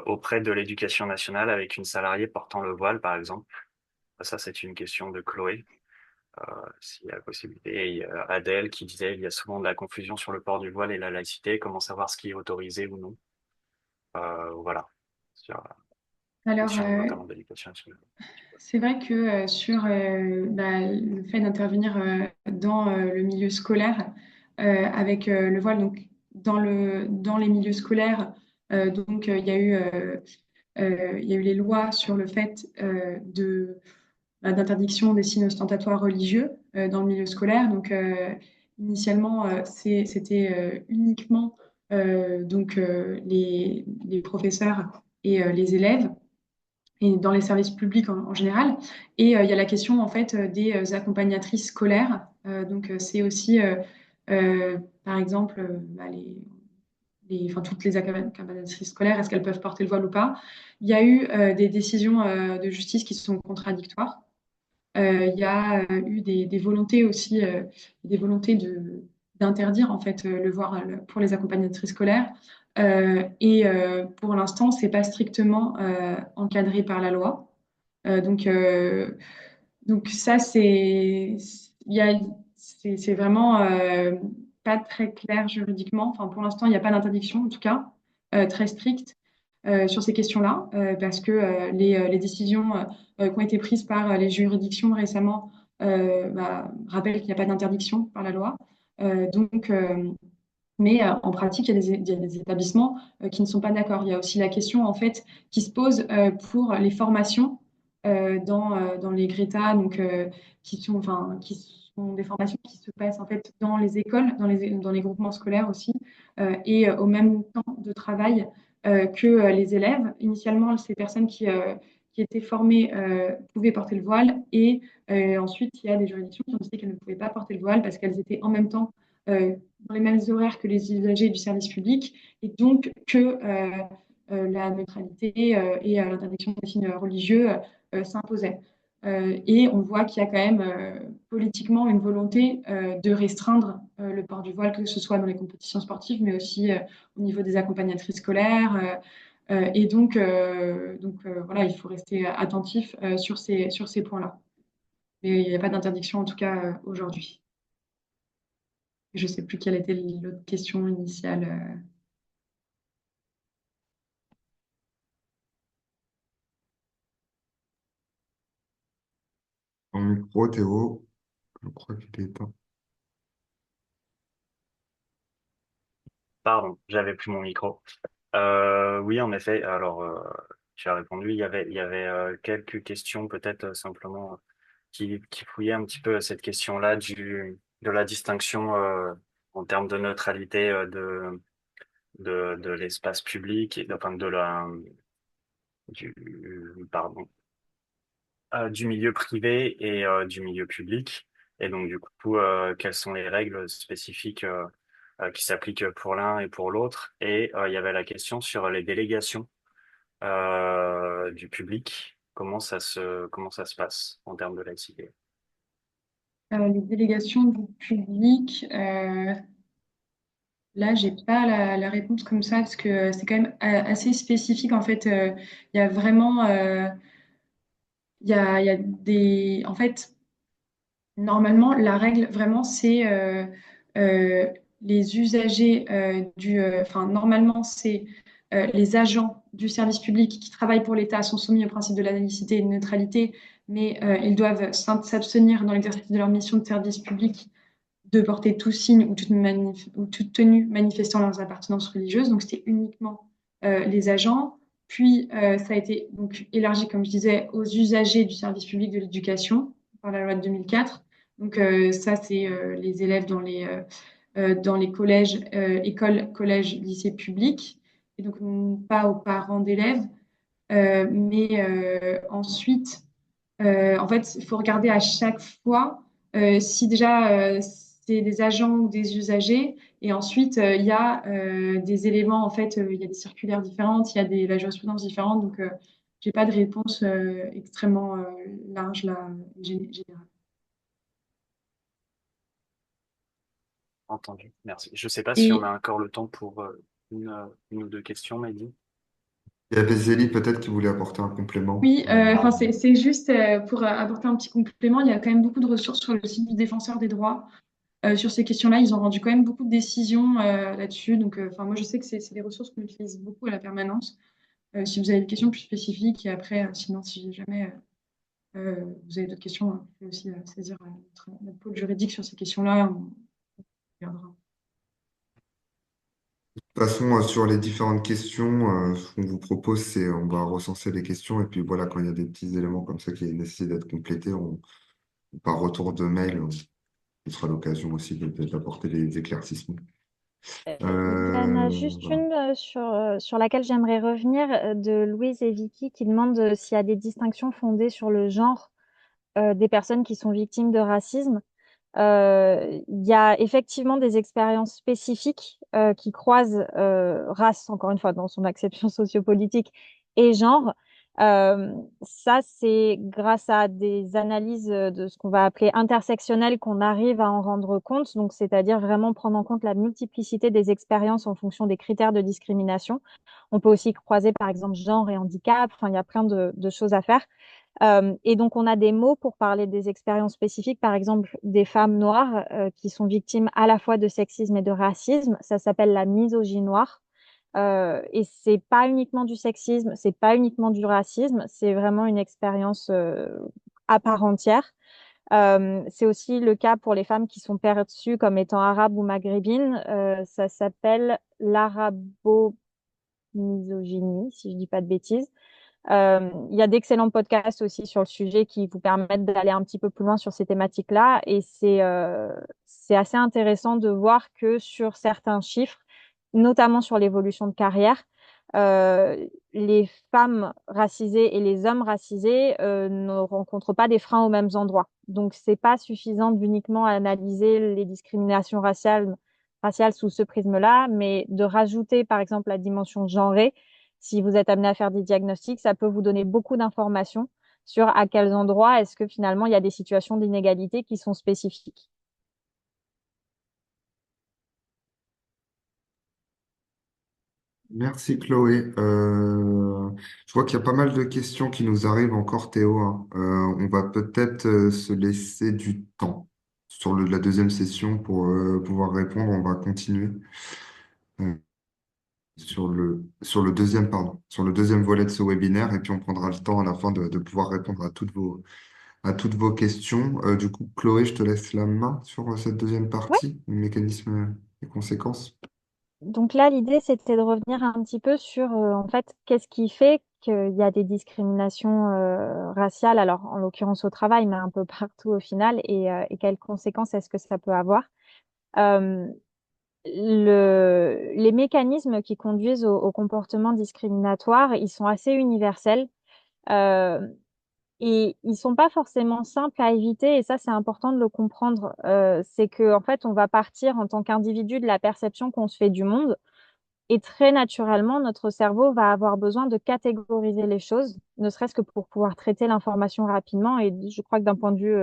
auprès de l'éducation nationale avec une salariée portant le voile, par exemple? Ça, c'est une question de Chloé, s'il y a la possibilité. Et Adèle qui disait il y a souvent de la confusion sur le port du voile et la laïcité, comment savoir ce qui est autorisé ou non? Voilà, sur la Alors, question notamment de l'éducation nationale. c'est vrai que sur le fait d'intervenir dans le milieu scolaire avec le voile, donc dans les milieux scolaires, il y a eu les lois sur le fait d'interdiction des signes ostentatoires religieux dans le milieu scolaire. Donc, initialement, c'était uniquement les professeurs et les élèves et dans les services publics en général. Et il y a la question en fait des accompagnatrices scolaires. C'est aussi, par exemple, enfin, toutes les accompagnatrices scolaires, est-ce qu'elles peuvent porter le voile ou pas? Il y a eu des décisions de justice qui sont contradictoires. Il y a eu des volontés aussi, des volontés d'interdire en fait le voile pour les accompagnatrices scolaires. Pour l'instant, c'est pas strictement encadré par la loi. Euh, donc, euh, donc ça, c'est vraiment pas très clair juridiquement. Enfin, pour l'instant, il n'y a pas d'interdiction, en tout cas, très stricte sur ces questions-là, parce que les décisions qui ont été prises par les juridictions récemment rappellent qu'il n'y a pas d'interdiction par la loi. Mais en pratique, il y a des établissements qui ne sont pas d'accord. Il y a aussi la question en fait qui se pose pour les formations dans les Greta, qui sont des formations qui se passent en fait dans les écoles, dans les groupements scolaires aussi, et au même temps de travail que les élèves. Initialement, ces personnes qui étaient formées pouvaient porter le voile, et ensuite il y a des juridictions qui ont décidé qu'elles ne pouvaient pas porter le voile parce qu'elles étaient en même temps dans les mêmes horaires que les usagers du service public, et donc que la neutralité et l'interdiction des signes religieux s'imposaient. Et on voit qu'il y a quand même politiquement une volonté de restreindre le port du voile, que ce soit dans les compétitions sportives, mais aussi au niveau des accompagnatrices scolaires. Et donc voilà, il faut rester attentif sur ces points-là. Mais il n'y a pas d'interdiction, en tout cas, aujourd'hui. Je ne sais plus quelle était l'autre question initiale. Ton micro, Théo, je crois qu'il est éteint. Pardon, j'avais plus mon micro. Oui, en effet. Alors, tu as répondu. Il y avait quelques questions, peut-être simplement qui fouillaient un petit peu à cette question-là de la distinction en termes de neutralité de l'espace public et enfin du pardon du milieu privé et du milieu public. Et donc, du coup, quelles sont les règles spécifiques qui s'appliquent pour l'un et pour l'autre? Et il y avait la question sur les délégations du public. Comment ça se passe en termes de laïcité? Les délégations du public, là, j'ai pas la réponse comme ça parce que c'est quand même assez spécifique. En fait, il y a vraiment, il y a des, en fait, normalement, la règle vraiment, c'est euh, les usagers enfin, normalement, c'est les agents du service public qui travaillent pour l'État sont soumis au principe de la laïcité et de neutralité, mais ils doivent s'abstenir dans l'exercice de leur mission de service public de porter tout signe ou toute tenue manifestant leurs appartenances religieuses. Donc, c'était uniquement les agents. Puis, ça a été donc élargi, comme je disais, aux usagers du service public de l'éducation par la loi de 2004. Donc, ça, c'est les élèves dans les collèges, écoles, collèges, lycées publics. Et donc, pas aux parents d'élèves. Mais ensuite, en fait, il faut regarder à chaque fois si déjà c'est des agents ou des usagers. Et ensuite, il y a des éléments, en fait, il y a des circulaires différentes, il y a la jurisprudence différente. Donc, j'ai pas de réponse extrêmement large là, générale. Entendu. Merci. Je ne sais pas si on Et a encore le temps pour une ou deux questions, Mehdi. Il y avait Zélie peut-être qui voulait apporter un complément. oui, enfin, c'est juste pour apporter un petit complément, il y a quand même beaucoup de ressources sur le site du Défenseur des droits. Sur ces questions-là, ils ont rendu quand même beaucoup de décisions là-dessus. Donc, enfin, moi, je sais que c'est des ressources qu'on utilise beaucoup à la permanence. Si vous avez des questions plus spécifiques, et après, sinon, si jamais vous avez d'autres questions, vous pouvez aussi saisir notre pôle juridique sur ces questions-là. On regardera. De toute façon, sur les différentes questions, ce qu'on vous propose, c'est on va recenser les questions et puis voilà, quand il y a des petits éléments comme ça qui nécessitent d'être complétés, par retour de mail, ce sera l'occasion aussi d'apporter des éclaircissements. Il y en a juste Voilà. une sur laquelle j'aimerais revenir de Louise et Vicky qui demandent s'il y a des distinctions fondées sur le genre des personnes qui sont victimes de racisme. Il y a effectivement des expériences spécifiques qui croisent race, encore une fois, dans son acception sociopolitique, et genre. Ça, c'est grâce à des analyses de ce qu'on va appeler intersectionnelles qu'on arrive à en rendre compte. Donc, c'est-à-dire vraiment prendre en compte la multiplicité des expériences en fonction des critères de discrimination. On peut aussi croiser, par exemple, genre et handicap. Enfin, il y a plein de choses à faire. Et donc, on a des mots pour parler des expériences spécifiques, par exemple des femmes noires qui sont victimes à la fois de sexisme et de racisme. Ça s'appelle la misogynie noire. Et c'est pas uniquement du sexisme, c'est pas uniquement du racisme, c'est vraiment une expérience à part entière. C'est aussi le cas pour les femmes qui sont perçues comme étant arabes ou maghrébines. Ça s'appelle l'arabo-misogynie, si je dis pas de bêtises. Il y a d'excellents podcasts aussi sur le sujet qui vous permettent d'aller un petit peu plus loin sur ces thématiques-là. Et c'est assez intéressant de voir que sur certains chiffres, notamment sur l'évolution de carrière, les femmes racisées et les hommes racisés ne rencontrent pas des freins aux mêmes endroits. Donc, c'est pas suffisant d'uniquement analyser les discriminations raciales sous ce prisme-là, mais de rajouter, par exemple, la dimension genrée. Si vous êtes amené à faire des diagnostics, ça peut vous donner beaucoup d'informations sur à quels endroits est-ce que finalement il y a des situations d'inégalité qui sont spécifiques. Merci Chloé. Je vois qu'il y a pas mal de questions qui nous arrivent encore, Théo, hein. On va peut-être se laisser du temps sur la deuxième session pour pouvoir répondre. On va continuer euh, sur le deuxième, pardon, sur le deuxième volet de ce webinaire et puis on prendra le temps à la fin de pouvoir répondre à toutes vos questions. Du coup, Chloé, je te laisse la main sur cette deuxième Ouais. partie, le mécanisme et conséquences. Donc là, l'idée, c'était de revenir un petit peu sur, en fait, qu'est-ce qui fait qu'il y a des discriminations raciales, alors en l'occurrence au travail, mais un peu partout au final, et quelles conséquences est-ce que ça peut avoir. Euh, les mécanismes qui conduisent au comportement discriminatoire, ils sont assez universels. Euh, et ils sont pas forcément simples à éviter, et ça, c'est important de le comprendre. C'est que, en fait, on va partir en tant qu'individu de la perception qu'on se fait du monde. Et très naturellement, notre cerveau va avoir besoin de catégoriser les choses, ne serait-ce que pour pouvoir traiter l'information rapidement. Et je crois que d'un point de vue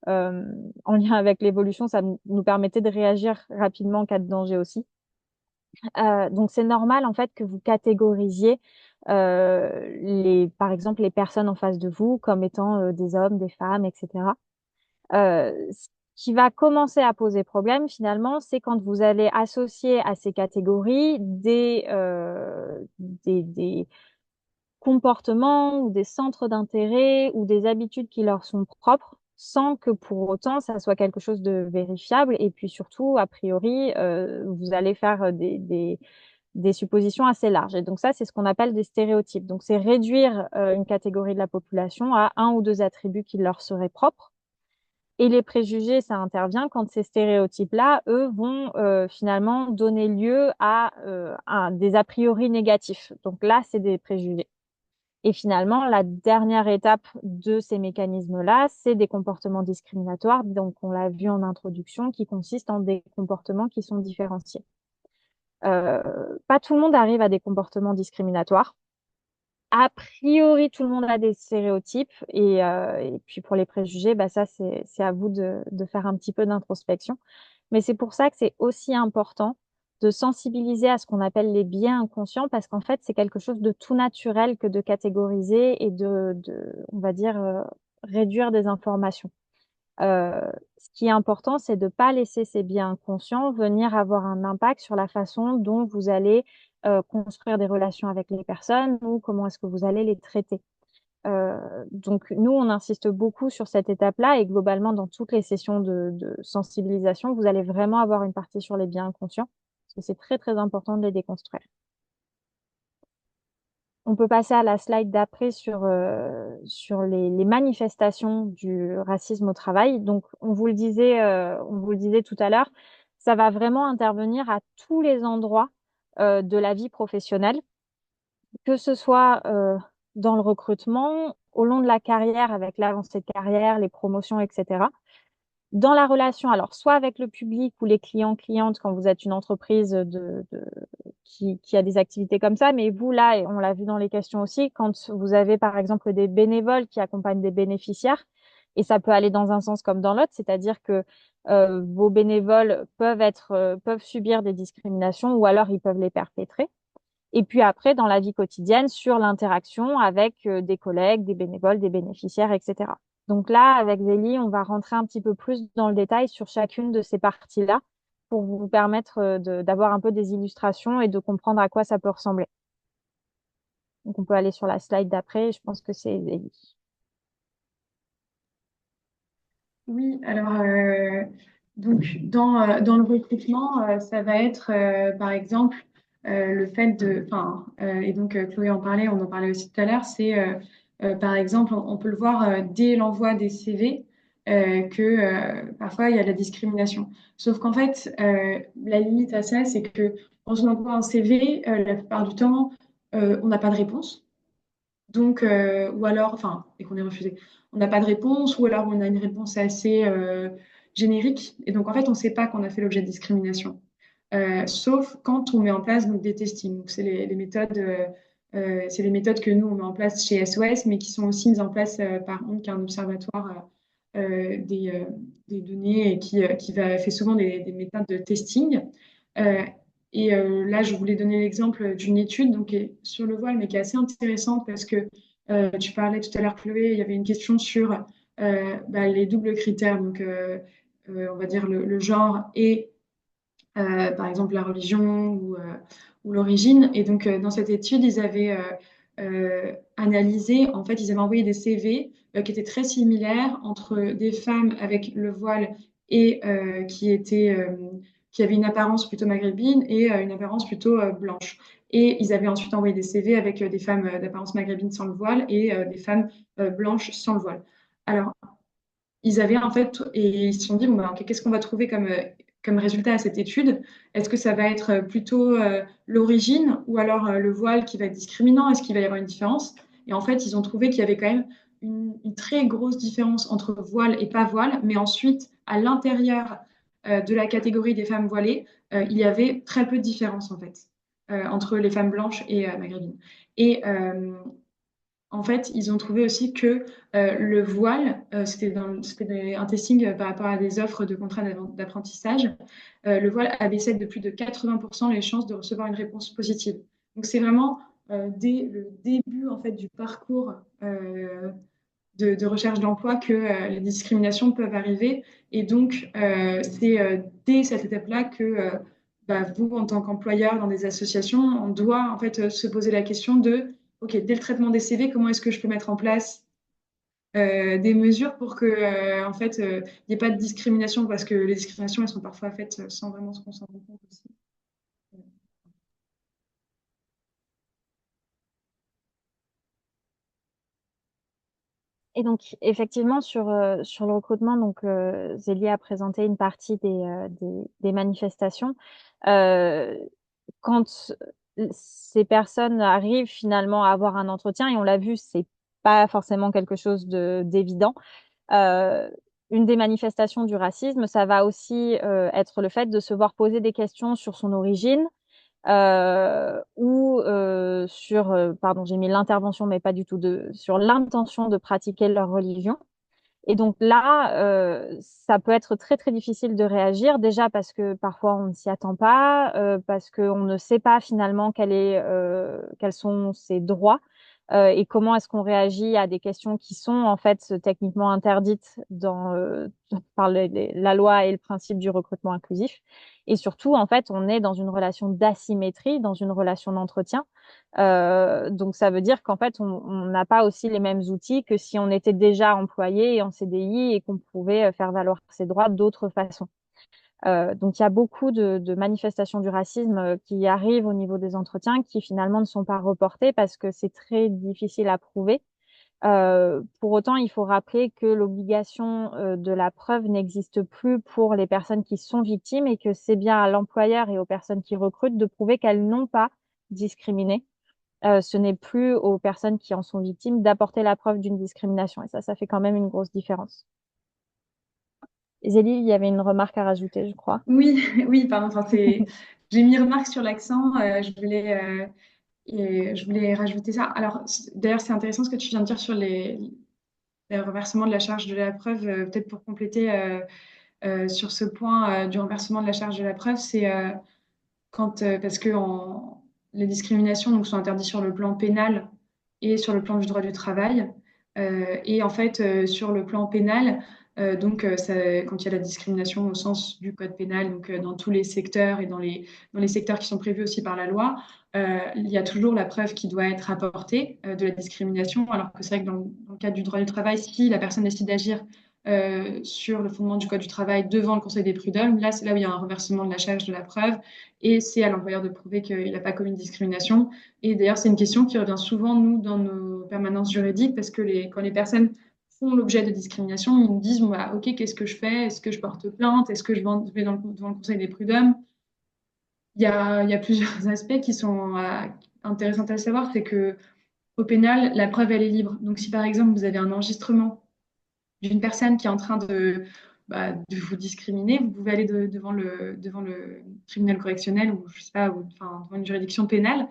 euh, en lien avec l'évolution, ça nous permettait de réagir rapidement en cas de danger aussi. Donc c'est normal en fait que vous catégorisiez par exemple, les personnes en face de vous comme étant des hommes, des femmes, etc. Ce qui va commencer à poser problème finalement, c'est quand vous allez associer à ces catégories des comportements ou des centres d'intérêt ou des habitudes qui leur sont propres, sans que pour autant ça soit quelque chose de vérifiable. Et puis surtout, a priori, vous allez faire des suppositions assez larges. Et donc ça, c'est ce qu'on appelle des stéréotypes. Donc c'est réduire une catégorie de la population à un ou deux attributs qui leur seraient propres. Et les préjugés, ça intervient quand ces stéréotypes-là, eux, vont finalement donner lieu à des a priori négatifs. Donc là, c'est des préjugés. Et finalement, la dernière étape de ces mécanismes-là, c'est des comportements discriminatoires. Donc, on l'a vu en introduction, qui consistent en des comportements qui sont différenciés. Pas tout le monde arrive à des comportements discriminatoires. A priori, tout le monde a des stéréotypes. Et puis, pour les préjugés, bah, ça, c'est à vous de faire un petit peu d'introspection. Mais c'est pour ça que c'est aussi important de sensibiliser à ce qu'on appelle les biais inconscients, parce qu'en fait, c'est quelque chose de tout naturel que de catégoriser et on va dire, réduire des informations. Ce qui est important, c'est de ne pas laisser ces biais inconscients venir avoir un impact sur la façon dont vous allez construire des relations avec les personnes ou comment est-ce que vous allez les traiter. Donc nous, on insiste beaucoup sur cette étape-là et globalement dans toutes les sessions de sensibilisation, vous allez vraiment avoir une partie sur les biens inconscients parce que c'est très très important de les déconstruire. On peut passer à la slide d'après sur les manifestations du racisme au travail. Donc on vous le disait tout à l'heure, ça va vraiment intervenir à tous les endroits de la vie professionnelle, que ce soit dans le recrutement, au long de la carrière, avec l'avancée de carrière, les promotions, etc. Dans la relation, alors soit avec le public ou les clients-clientes quand vous êtes une entreprise qui a des activités comme ça, mais vous là, et on l'a vu dans les questions aussi, quand vous avez par exemple des bénévoles qui accompagnent des bénéficiaires, et ça peut aller dans un sens comme dans l'autre, c'est-à-dire que vos bénévoles peuvent subir des discriminations ou alors ils peuvent les perpétrer. Et puis après, dans la vie quotidienne, sur l'interaction avec des collègues, des bénévoles, des bénéficiaires, etc. Donc là, avec Zélie, on va rentrer un petit peu plus dans le détail sur chacune de ces parties-là pour vous permettre d'avoir un peu des illustrations et de comprendre à quoi ça peut ressembler. Donc on peut aller sur la slide d'après, je pense que c'est Zélie. Oui, alors donc dans le recrutement, ça va être par exemple le fait et donc Chloé en parlait, on en parlait aussi tout à l'heure, c'est par exemple, on peut le voir dès l'envoi des CV que parfois il y a de la discrimination. Sauf qu'en fait, la limite à ça, c'est que quand on envoie un CV, la plupart du temps, on n'a pas de réponse. Donc, ou alors, enfin, et qu'on est refusé, on n'a pas de réponse, ou alors on a une réponse assez générique. Et donc, en fait, on ne sait pas qu'on a fait l'objet de discrimination. Sauf quand on met en place donc, des testings. Donc, c'est les méthodes C'est les méthodes que nous, on met en place chez SOS, mais qui sont aussi mises en place par OND, qui est un observatoire des données et qui fait souvent des méthodes de testing. Euh, Là, je voulais donner l'exemple d'une étude donc, qui est sur le voile, mais qui est assez intéressante parce que tu parlais tout à l'heure, Chloé, il y avait une question sur les doubles critères, donc on va dire le genre et par exemple la religion ou l'origine. Et donc, dans cette étude, ils avaient analysé, en fait, ils avaient envoyé des CV qui étaient très similaires entre des femmes avec le voile et qui avaient une apparence plutôt maghrébine et une apparence plutôt blanche. Et ils avaient ensuite envoyé des CV avec des femmes d'apparence maghrébine sans le voile et des femmes blanches sans le voile. Alors, ils avaient en fait, et ils se sont dit, bon, bah, ok, qu'est-ce qu'on va trouver comme résultat à cette étude? Est-ce que ça va être plutôt l'origine ou alors le voile qui va être discriminant? Est-ce qu'il va y avoir une différence? Et en fait, ils ont trouvé qu'il y avait quand même une très grosse différence entre voile et pas voile, mais ensuite, à l'intérieur de la catégorie des femmes voilées, il y avait très peu de différence en fait entre les femmes blanches et maghrébines. Et en fait, ils ont trouvé aussi que le voile, un testing par rapport à des offres de contrats d'apprentissage, le voile abaissait de plus de 80% les chances de recevoir une réponse positive. Donc c'est vraiment dès le début en fait du parcours de recherche d'emploi que les discriminations peuvent arriver. Et donc c'est dès cette étape-là que vous, en tant qu'employeur dans des associations, on doit en fait se poser la question de OK, dès le traitement des CV, comment est-ce que je peux mettre en place des mesures pour que, en fait, il n'y ait pas de discrimination, parce que les discriminations, elles sont parfois faites sans vraiment qu'on s'en rende compte aussi. Et donc, effectivement, sur le recrutement, donc, Zélie a présenté une partie des manifestations. Euh, Quand ces personnes arrivent finalement à avoir un entretien, et on l'a vu, c'est pas forcément quelque chose d'évident. Euh, une des manifestations du racisme, ça va aussi être le fait de se voir poser des questions sur son origine, ou pardon, j'ai mis l'intervention, mais pas du tout sur l'intention de pratiquer leur religion. Et donc là, ça peut être très très difficile de réagir, déjà parce que parfois on ne s'y attend pas, parce qu'on ne sait pas finalement quels sont ses droits, et comment est-ce qu'on réagit à des questions qui sont en fait techniquement interdites par la loi et le principe du recrutement inclusif. Et surtout, en fait, on est dans une relation d'asymétrie, dans une relation d'entretien. Donc ça veut dire qu'en fait, on n'a pas aussi les mêmes outils que si on était déjà employé et en CDI et qu'on pouvait faire valoir ses droits d'autres façons. Donc il y a beaucoup de manifestations du racisme qui arrivent au niveau des entretiens qui finalement ne sont pas reportées parce que c'est très difficile à prouver. Pour autant, il faut rappeler que l'obligation de la preuve n'existe plus pour les personnes qui sont victimes et que c'est bien à l'employeur et aux personnes qui recrutent de prouver qu'elles n'ont pas discriminé. Ce n'est plus aux personnes qui en sont victimes d'apporter la preuve d'une discrimination. Et ça fait quand même une grosse différence. Zélie, il y avait une remarque à rajouter, je crois. Oui, oui, pardon. Enfin, j'ai mis remarque sur l'accent. Je voulais rajouter ça. Alors, d'ailleurs, c'est intéressant ce que tu viens de dire sur les reversements de la charge de la preuve. Peut-être pour compléter sur ce point du renversement de la charge de la preuve, c'est parce que les discriminations donc, sont interdites sur le plan pénal et sur le plan du droit du travail. Et en fait, sur le plan pénal, quand il y a la discrimination au sens du code pénal, donc dans tous les secteurs et dans les secteurs qui sont prévus aussi par la loi, il y a toujours la preuve qui doit être apportée de la discrimination, alors que c'est vrai que dans le cadre du droit du travail, si la personne décide d'agir sur le fondement du code du travail devant le Conseil des prud'hommes, là, c'est là où il y a un renversement de la charge de la preuve et c'est à l'employeur de prouver qu'il n'a pas commis une discrimination. Et d'ailleurs, c'est une question qui revient souvent, nous, dans nos permanences juridiques, parce que quand les personnes font l'objet de discrimination, ils nous disent, bon, bah, OK, qu'est-ce que je fais? Est-ce que je porte plainte? Est-ce que je vais devant le Conseil des prud'hommes? Il y a plusieurs aspects qui sont intéressants à savoir. C'est que au pénal, la preuve, elle est libre. Donc, si par exemple, vous avez un enregistrement d'une personne qui est en train de vous discriminer, vous pouvez aller devant le tribunal correctionnel ou, je sais pas, enfin, devant une juridiction pénale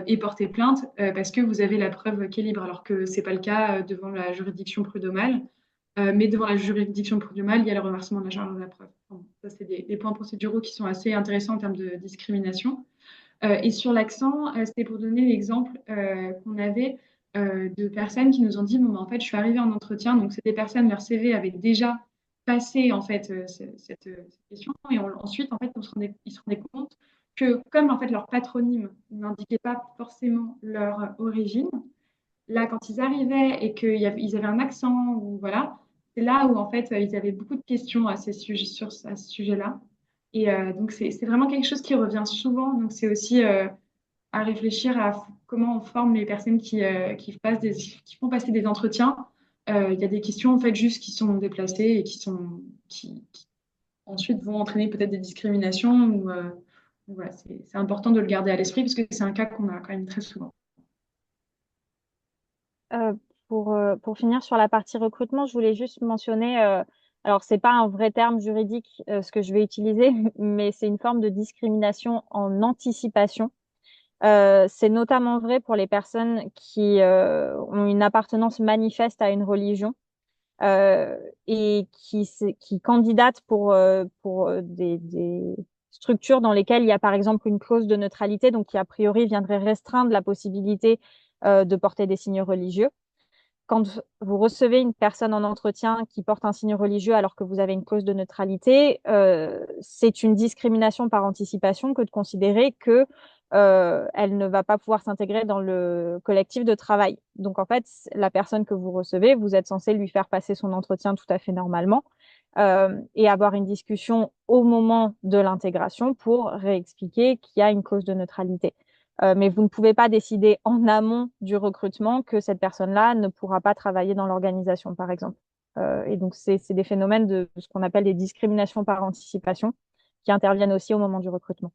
et porter plainte parce que vous avez la preuve qui est libre, alors que c'est pas le cas devant la juridiction prud'homale. Mais devant la juridiction prud'homale, il y a le renversement de la charge de la preuve. Bon, ça, c'est des points procéduraux qui sont assez intéressants en termes de discrimination. Et sur l'accent, c'était pour donner l'exemple qu'on avait de personnes qui nous ont dit, bon, ben, en fait, je suis arrivée en entretien, donc c'est des personnes, leur CV avait déjà passé en fait cette question, et ensuite, en fait, ils se rendaient compte que comme en fait leur patronyme n'indiquait pas forcément leur origine, là, quand ils arrivaient et qu'ils avaient un accent, ou voilà, c'est là où en fait ils avaient beaucoup de questions à ces sujets, à ce sujet-là. Et donc c'est vraiment quelque chose qui revient souvent. Donc c'est aussi à réfléchir à comment on forme les personnes qui font passer des entretiens. Il y a des questions en fait juste qui sont déplacées et qui ensuite vont entraîner peut-être des discriminations. Voilà, c'est important de le garder à l'esprit parce que c'est un cas qu'on a quand même très souvent. Euh, pour finir sur la partie recrutement, je voulais juste mentionner, alors c'est pas un vrai terme juridique ce que je vais utiliser, mais c'est une forme de discrimination en anticipation. C'est notamment vrai pour les personnes qui ont une appartenance manifeste à une religion euh, et qui candidatent pour des structures dans lesquelles il y a par exemple une clause de neutralité, donc qui a priori viendrait restreindre la possibilité de porter des signes religieux. Quand vous recevez une personne en entretien qui porte un signe religieux alors que vous avez une clause de neutralité, c'est une discrimination par anticipation que de considérer que elle ne va pas pouvoir s'intégrer dans le collectif de travail. Donc en fait, la personne que vous recevez, vous êtes censé lui faire passer son entretien tout à fait normalement et avoir une discussion au moment de l'intégration pour réexpliquer qu'il y a une clause de neutralité. Mais vous ne pouvez pas décider en amont du recrutement que cette personne-là ne pourra pas travailler dans l'organisation, par exemple. Et donc, c'est des phénomènes de ce qu'on appelle des discriminations par anticipation qui interviennent aussi au moment du recrutement.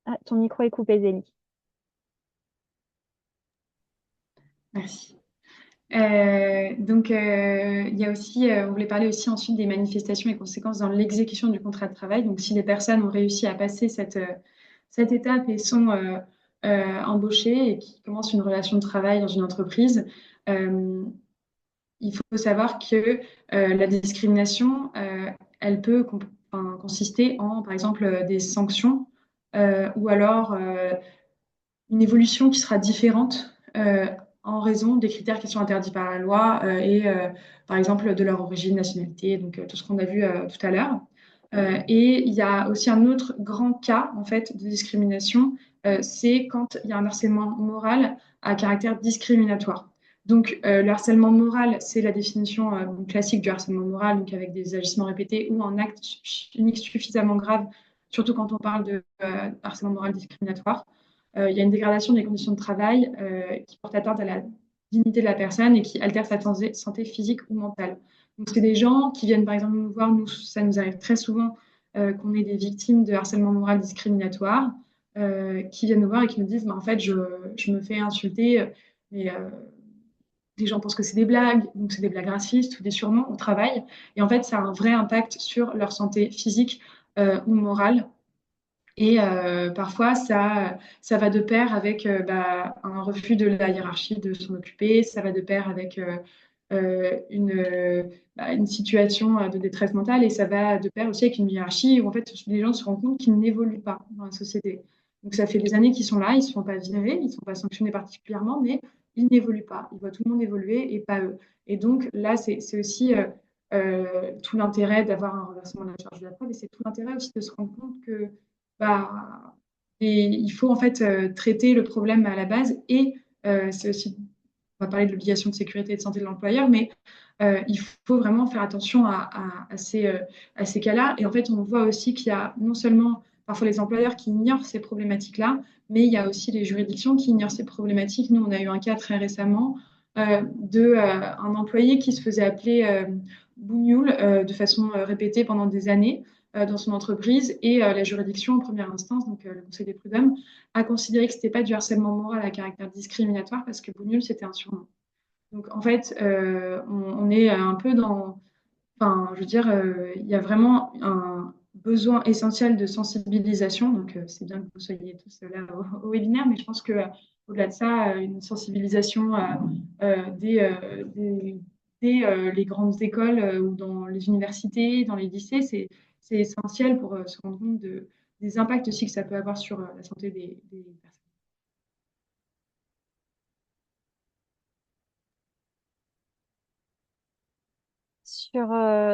Ah, ton micro est coupé, Zélie. Merci. Donc, il y a aussi, on voulait parler aussi ensuite des manifestations et conséquences dans l'exécution du contrat de travail. Donc, si les personnes ont réussi à passer cette étape et sont embauchées et qui commencent une relation de travail dans une entreprise, euh, il faut savoir que la discrimination, elle peut enfin, consister en, par exemple, des sanctions ou alors une évolution qui sera différente en raison des critères qui sont interdits par la loi par exemple, de leur origine, nationalité, donc tout ce qu'on a vu tout à l'heure. Et il y a aussi un autre grand cas, en fait, de discrimination, c'est quand il y a un harcèlement moral à caractère discriminatoire. Donc, le harcèlement moral, c'est la définition classique du harcèlement moral, donc avec des agissements répétés ou un acte unique suffisamment grave, surtout quand on parle de harcèlement moral discriminatoire. Il y a une dégradation des conditions de travail qui porte atteinte à la dignité de la personne et qui altère sa santé physique ou mentale. Donc, c'est des gens qui viennent, par exemple, nous voir. Nous, ça nous arrive très souvent qu'on ait des victimes de harcèlement moral discriminatoire qui viennent nous voir et qui nous disent, bah, en fait, je me fais insulter, mais les gens pensent que c'est des blagues, donc c'est des blagues racistes ou des surnoms au travail. Et en fait, ça a un vrai impact sur leur santé physique ou morale. Et parfois, ça va de pair avec un refus de la hiérarchie de s'en occuper, ça va de pair avec une situation de détresse mentale et ça va de pair aussi avec une hiérarchie où en fait les gens se rendent compte qu'ils n'évoluent pas dans la société. Donc ça fait des années qu'ils sont là, ils ne se font pas virer, ils ne sont pas sanctionnés particulièrement, mais ils n'évoluent pas. Ils voient tout le monde évoluer et pas eux. Et donc là, c'est aussi tout l'intérêt d'avoir un renversement de la charge de la preuve et c'est tout l'intérêt aussi de se rendre compte que bah, il faut en fait traiter le problème à la base et c'est aussi, on va parler de l'obligation de sécurité et de santé de l'employeur, mais il faut vraiment faire attention à ces cas-là. Et en fait, on voit aussi qu'il y a non seulement parfois les employeurs qui ignorent ces problématiques-là, mais il y a aussi les juridictions qui ignorent ces problématiques. Nous, on a eu un cas très récemment un employé qui se faisait appeler bougnoul de façon répétée pendant des années dans son entreprise et la juridiction en première instance, donc le Conseil des prud'hommes, a considéré que ce n'était pas du harcèlement moral à caractère discriminatoire parce que bougnoul, c'était un surnom. Donc en fait, on est un peu dans enfin, je veux dire, il y a vraiment un besoin essentiel de sensibilisation. Donc, c'est bien que vous soyez tous là au webinaire, mais je pense que au-delà de ça, une sensibilisation dès les grandes écoles ou dans les universités, dans les lycées, c'est essentiel pour se rendre compte des impacts aussi que ça peut avoir sur la santé des personnes.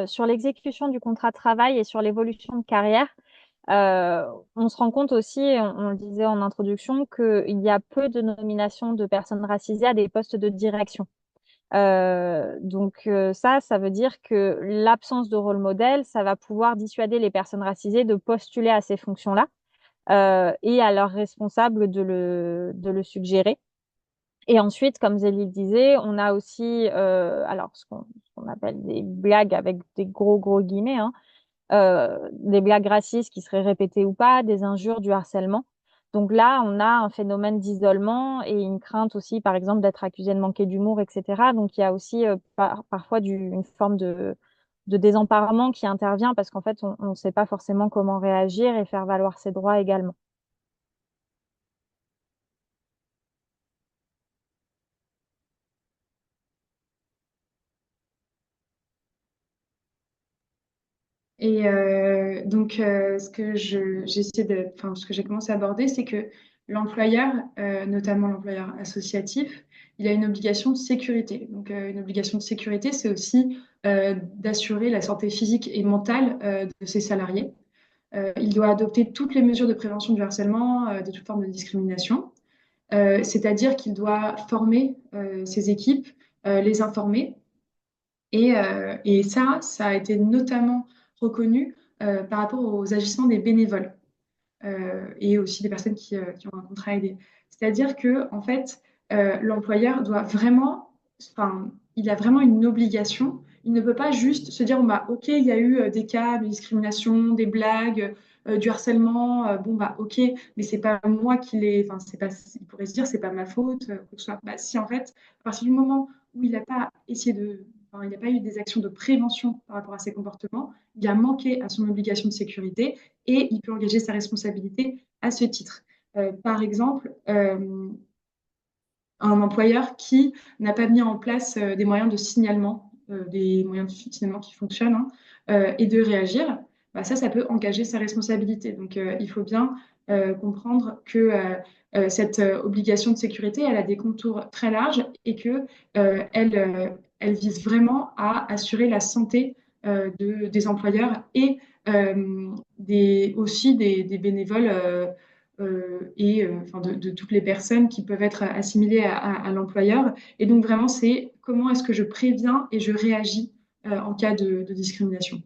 Sur l'exécution du contrat de travail et sur l'évolution de carrière, on se rend compte aussi, on le disait en introduction, qu'il y a peu de nominations de personnes racisées à des postes de direction. Donc ça veut dire que l'absence de rôle modèle, ça va pouvoir dissuader les personnes racisées de postuler à ces fonctions-là et à leurs responsables de le suggérer. Et ensuite, comme Zélie le disait, on a aussi alors ce qu'on appelle des blagues avec des gros guillemets, hein, des blagues racistes qui seraient répétées ou pas, des injures, du harcèlement. Donc là, on a un phénomène d'isolement et une crainte aussi, par exemple, d'être accusé de manquer d'humour, etc. Donc il y a aussi parfois une forme de désemparement qui intervient parce qu'en fait, on ne sait pas forcément comment réagir et faire valoir ses droits également. Et donc, ce que j'ai commencé à aborder, c'est que l'employeur, notamment l'employeur associatif, il a une obligation de sécurité. Donc, une obligation de sécurité, c'est aussi d'assurer la santé physique et mentale de ses salariés. Il doit adopter toutes les mesures de prévention du harcèlement, de toute forme de discrimination. C'est-à-dire qu'il doit former ses équipes, les informer et ça a été notamment reconnu par rapport aux agissements des bénévoles et aussi des personnes qui ont un contrat aidé. C'est-à-dire que, en fait, l'employeur doit vraiment, enfin, il a vraiment une obligation. Il ne peut pas juste se dire, bon, bah, OK, il y a eu des cas de discrimination, des blagues, du harcèlement, bon, bah, OK, mais c'est pas moi qui l'ai, enfin, c'est pas, il pourrait se dire, c'est pas ma faute, quoi que ce soit. Bah, si, en fait, à partir du moment où il n'a pas essayé enfin, il n'a pas eu des actions de prévention par rapport à ses comportements, il a manqué à son obligation de sécurité et il peut engager sa responsabilité à ce titre. Par exemple, un employeur qui n'a pas mis en place des moyens de signalement, des moyens de signalement qui fonctionnent, hein, et de réagir, bah ça peut engager sa responsabilité. Donc, il faut bien comprendre que cette obligation de sécurité, elle a des contours très larges et que elle vise vraiment à assurer la santé des employeurs et aussi des bénévoles et enfin de toutes les personnes qui peuvent être assimilées à l'employeur. Et donc vraiment, c'est comment est-ce que je préviens et je réagis en cas de discrimination.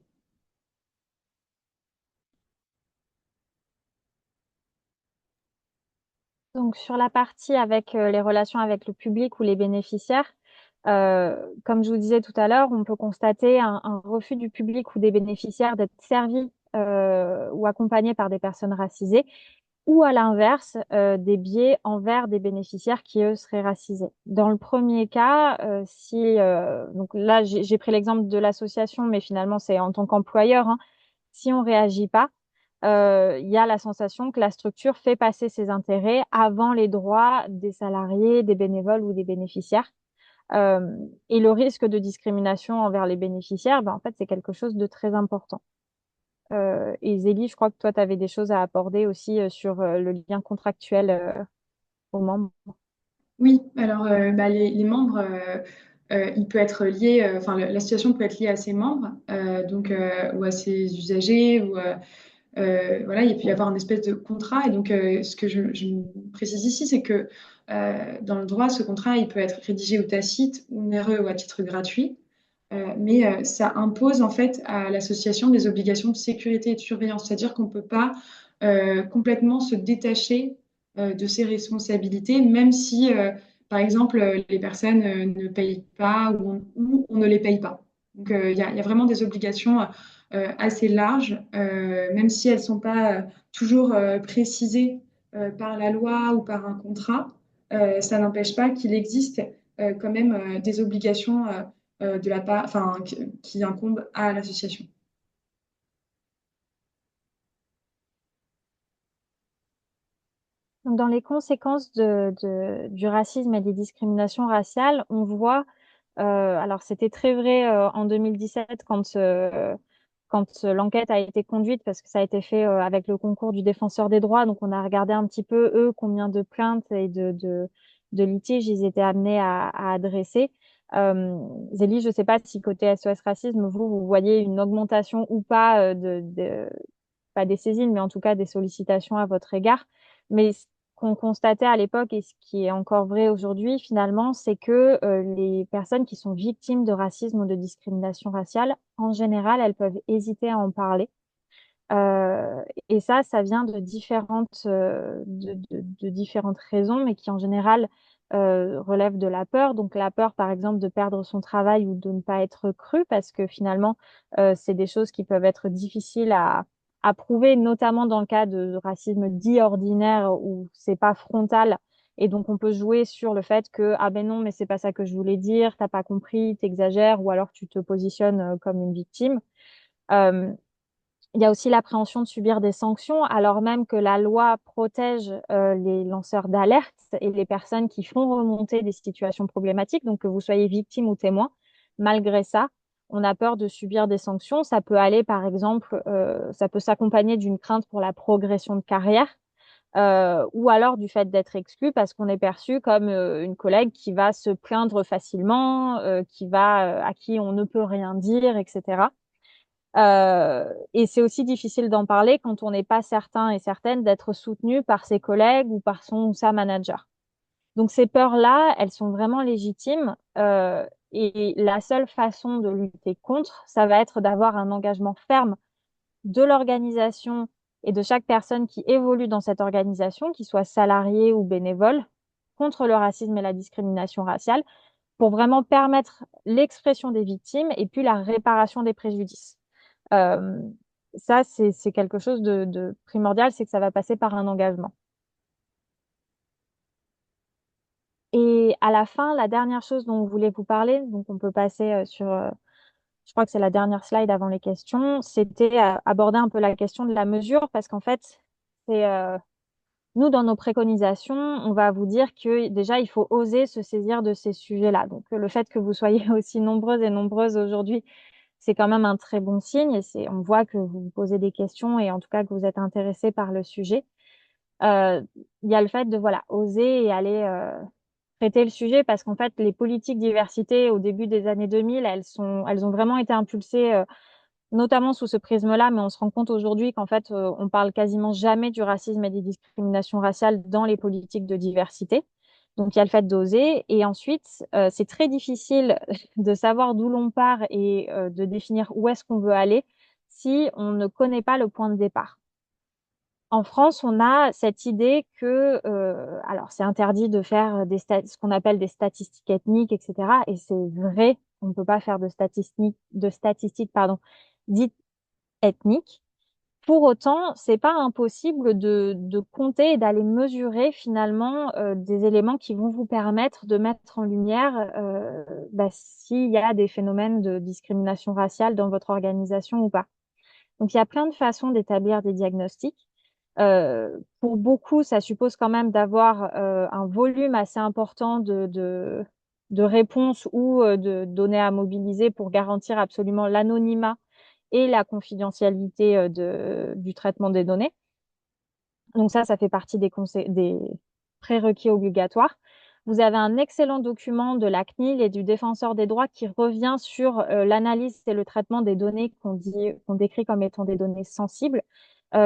Donc sur la partie avec les relations avec le public ou les bénéficiaires, comme je vous disais tout à l'heure, on peut constater un refus du public ou des bénéficiaires d'être servis ou accompagnés par des personnes racisées, ou à l'inverse, des biais envers des bénéficiaires qui, eux, seraient racisés. Dans le premier cas, donc là, j'ai pris l'exemple de l'association, mais finalement, c'est en tant qu'employeur, hein, si on réagit pas, il y a la sensation que la structure fait passer ses intérêts avant les droits des salariés, des bénévoles ou des bénéficiaires. Euh, et le risque de discrimination envers les bénéficiaires, ben, en fait, c'est quelque chose de très important. Et Zélie, je crois que toi, tu avais des choses à aborder aussi sur le lien contractuel aux membres. Oui, alors bah, les membres, il peut être lié, enfin la situation peut être liée à ses membres, donc ou à ses usagers, ou voilà, il peut y avoir une espèce de contrat. Et donc, ce que je précise ici, c'est que dans le droit, ce contrat, il peut être rédigé ou tacite, onéreux ou à titre gratuit. Mais ça impose en fait à l'association des obligations de sécurité et de surveillance, c'est-à-dire qu'on ne peut pas complètement se détacher de ses responsabilités, même si, par exemple, les personnes ne payent pas ou on ne les paye pas. Donc, il y a vraiment des obligations assez larges, même si elles ne sont pas toujours précisées par la loi ou par un contrat. Ça n'empêche pas qu'il existe quand même des obligations de la part, enfin, qui incombe à l'association. Donc, dans les conséquences du racisme et des discriminations raciales, on voit, alors c'était très vrai en 2017 quand l'enquête a été conduite, parce que ça a été fait avec le concours du défenseur des droits. Donc, on a regardé un petit peu, eux, combien de plaintes et de litiges ils étaient amenés à adresser. Euh, Zélie, je ne sais pas si côté SOS Racisme, vous voyez une augmentation ou pas pas des saisines, mais en tout cas des sollicitations à votre égard. Mais ce qu'on constatait à l'époque et ce qui est encore vrai aujourd'hui, finalement, c'est que les personnes qui sont victimes de racisme ou de discrimination raciale, en général, elles peuvent hésiter à en parler. Et ça vient de différentes raisons, mais qui en général relèvent de la peur. Donc la peur, par exemple, de perdre son travail ou de ne pas être cru, parce que finalement, c'est des choses qui peuvent être difficiles à prouver, notamment dans le cas de racisme dit ordinaire où c'est pas frontal. Et donc on peut jouer sur le fait que ah ben non, mais c'est pas ça que je voulais dire, t'as pas compris, t'exagères, ou alors tu te positionnes comme une victime. Euh, il y a aussi l'appréhension de subir des sanctions, alors même que la loi protège les lanceurs d'alerte et les personnes qui font remonter des situations problématiques, donc que vous soyez victime ou témoin. Malgré ça, on a peur de subir des sanctions. Ça peut aller, par exemple, ça peut s'accompagner d'une crainte pour la progression de carrière, ou alors du fait d'être exclu parce qu'on est perçu comme une collègue qui va se plaindre facilement, à qui on ne peut rien dire, etc. Et c'est aussi difficile d'en parler quand on n'est pas certain et certaine d'être soutenu par ses collègues ou par son ou sa manager. Donc ces peurs-là, elles sont vraiment légitimes. Et la seule façon de lutter contre, ça va être d'avoir un engagement ferme de l'organisation et de chaque personne qui évolue dans cette organisation, qu'il soit salarié ou bénévole, contre le racisme et la discrimination raciale, pour vraiment permettre l'expression des victimes et puis la réparation des préjudices. Euh, Ça, c'est quelque chose de primordial, c'est que ça va passer par un engagement. Et à la fin, la dernière chose dont je voulais vous parler, donc on peut passer je crois que c'est la dernière slide avant les questions, c'était aborder un peu la question de la mesure, parce qu'en fait, c'est nous, dans nos préconisations, on va vous dire que déjà, il faut oser se saisir de ces sujets-là. Donc, le fait que vous soyez aussi nombreuses et nombreuses aujourd'hui, c'est quand même un très bon signe. Et on voit que vous vous posez des questions et en tout cas que vous êtes intéressés par le sujet. Euh, il y a le fait de voilà, oser et aller traiter le sujet parce qu'en fait, les politiques diversité au début des années 2000, elles ont vraiment été impulsées notamment sous ce prisme-là, mais on se rend compte aujourd'hui qu'en fait, on parle quasiment jamais du racisme et des discriminations raciales dans les politiques de diversité. Donc, il y a le fait d'oser. Et ensuite, c'est très difficile de savoir d'où l'on part et de définir où est-ce qu'on veut aller si on ne connaît pas le point de départ. En France, on a cette idée que, alors c'est interdit de faire ce qu'on appelle des statistiques ethniques, etc. Et c'est vrai, on ne peut pas faire de statistiques, pardon, dites ethniques. Pour autant, c'est pas impossible de compter et d'aller mesurer finalement des éléments qui vont vous permettre de mettre en lumière s'il y a des phénomènes de discrimination raciale dans votre organisation ou pas. Donc, il y a plein de façons d'établir des diagnostics. Pour beaucoup, ça suppose quand même d'avoir un volume assez important de réponses ou de données à mobiliser pour garantir absolument l'anonymat et la confidentialité du traitement des données. Donc ça fait partie des prérequis obligatoires. Vous avez un excellent document de la CNIL et du Défenseur des droits qui revient sur l'analyse et le traitement des données qu'on décrit comme étant des données sensibles,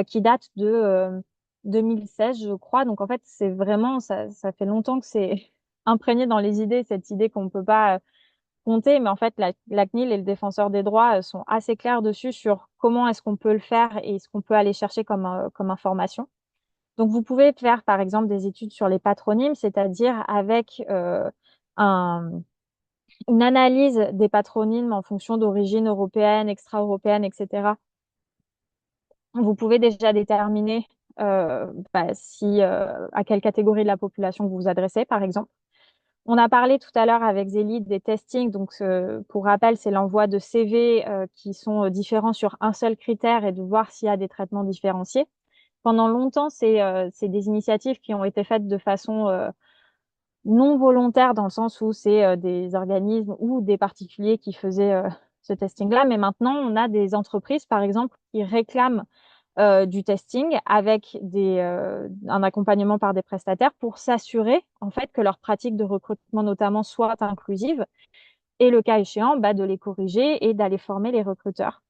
qui date de 2016, je crois. Donc en fait, c'est vraiment, ça fait longtemps que c'est imprégné dans les idées, cette idée qu'on ne peut pas compter, mais en fait, la CNIL et le Défenseur des droits sont assez clairs dessus sur comment est-ce qu'on peut le faire et ce qu'on peut aller chercher comme information. Donc, vous pouvez faire, par exemple, des études sur les patronymes, c'est-à-dire avec un- une analyse des patronymes en fonction d'origine européenne, extra-européenne, etc. Vous pouvez déjà déterminer à quelle catégorie de la population vous vous adressez, par exemple. On a parlé tout à l'heure avec Zélie des testings. Donc, pour rappel, c'est l'envoi de CV qui sont différents sur un seul critère et de voir s'il y a des traitements différenciés. Pendant longtemps, c'est des initiatives qui ont été faites de façon non volontaire, dans le sens où c'est des organismes ou des particuliers qui faisaient ce testing-là. Mais maintenant, on a des entreprises, par exemple, qui réclament du testing avec un accompagnement par des prestataires pour s'assurer en fait que leurs pratiques de recrutement notamment soient inclusives et le cas échéant de les corriger et d'aller former les recruteurs.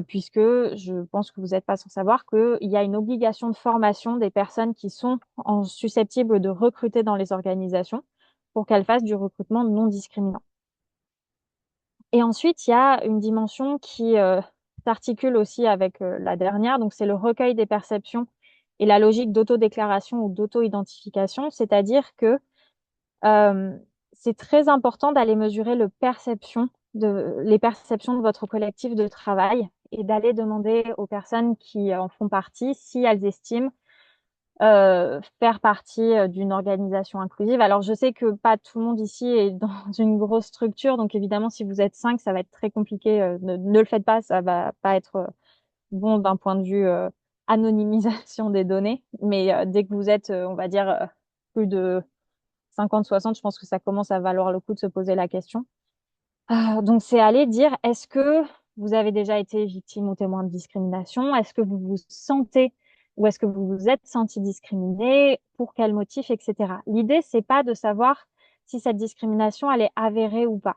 Puisque je pense que vous n'êtes pas sans savoir qu'il y a une obligation de formation des personnes qui sont susceptibles de recruter dans les organisations pour qu'elles fassent du recrutement non discriminant. Et ensuite, il y a une dimension qui s'articule aussi avec la dernière, donc c'est le recueil des perceptions et la logique d'autodéclaration ou d'auto-identification, c'est-à-dire que euh, c'est très important d'aller mesurer les perceptions de votre collectif de travail et d'aller demander aux personnes qui en font partie si elles estiment faire partie d'une organisation inclusive. Alors, je sais que pas tout le monde ici est dans une grosse structure, donc évidemment, si vous êtes 5, ça va être très compliqué. Ne le faites pas, ça va pas être bon d'un point de vue anonymisation des données. Mais dès que vous êtes, on va dire, plus de 50-60, je pense que ça commence à valoir le coup de se poser la question. Donc, c'est aller dire, est-ce que vous avez déjà été victime ou témoin de discrimination? Est-ce que vous vous sentez ou est-ce que vous vous êtes senti discriminé? Pour quel motif, etc. L'idée, c'est pas de savoir si cette discrimination, elle est avérée ou pas.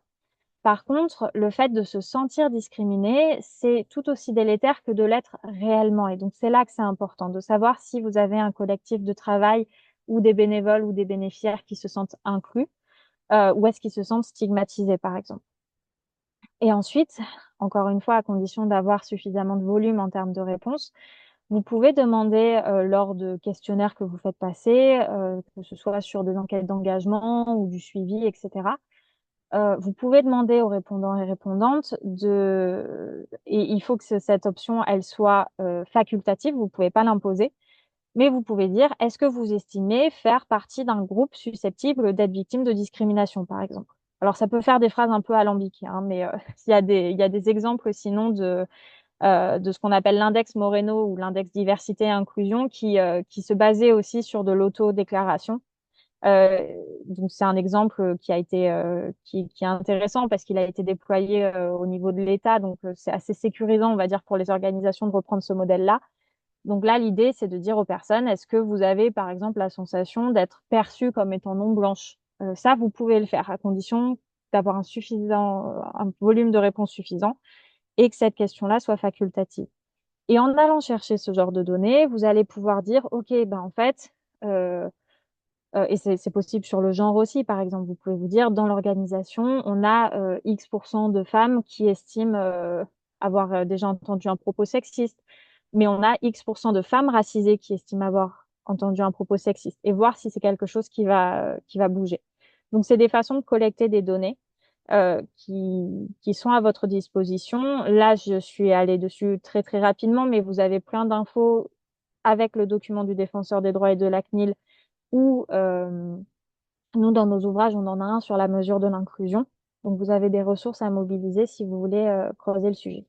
Par contre, le fait de se sentir discriminé, c'est tout aussi délétère que de l'être réellement. Et donc, c'est là que c'est important de savoir si vous avez un collectif de travail ou des bénévoles ou des bénéficiaires qui se sentent inclus, ou est-ce qu'ils se sentent stigmatisés, par exemple. Et ensuite, encore une fois, à condition d'avoir suffisamment de volume en termes de réponses, vous pouvez demander lors de questionnaires que vous faites passer, que ce soit sur des enquêtes d'engagement ou du suivi, etc. Vous pouvez demander aux répondants et répondantes et il faut que cette option, elle soit facultative, vous ne pouvez pas l'imposer, mais vous pouvez dire, est-ce que vous estimez faire partie d'un groupe susceptible d'être victime de discrimination, par exemple? Alors, ça peut faire des phrases un peu alambiquées, hein, mais il y a des exemples sinon de ce qu'on appelle l'index Moreno ou l'index diversité et inclusion qui se basait aussi sur de l'autodéclaration. Donc, c'est un exemple qui a été, qui est intéressant parce qu'il a été déployé au niveau de l'État. Donc, c'est assez sécurisant, on va dire, pour les organisations de reprendre ce modèle-là. Donc là, l'idée, c'est de dire aux personnes, est-ce que vous avez, par exemple, la sensation d'être perçue comme étant non blanche? Ça, vous pouvez le faire à condition d'avoir un volume de réponse suffisant et que cette question-là soit facultative. Et en allant chercher ce genre de données, vous allez pouvoir dire, OK, ben en fait, et c'est possible sur le genre aussi, par exemple, vous pouvez vous dire, dans l'organisation, on a X% de femmes qui estiment avoir déjà entendu un propos sexiste, mais on a X% de femmes racisées qui estiment avoir entendu un propos sexiste, et voir si c'est quelque chose qui va bouger. Donc, c'est des façons de collecter des données qui sont à votre disposition. Là, je suis allée dessus très, très rapidement, mais vous avez plein d'infos avec le document du défenseur des droits et de la CNIL ou nous, dans nos ouvrages, on en a un sur la mesure de l'inclusion. Donc, vous avez des ressources à mobiliser si vous voulez creuser le sujet.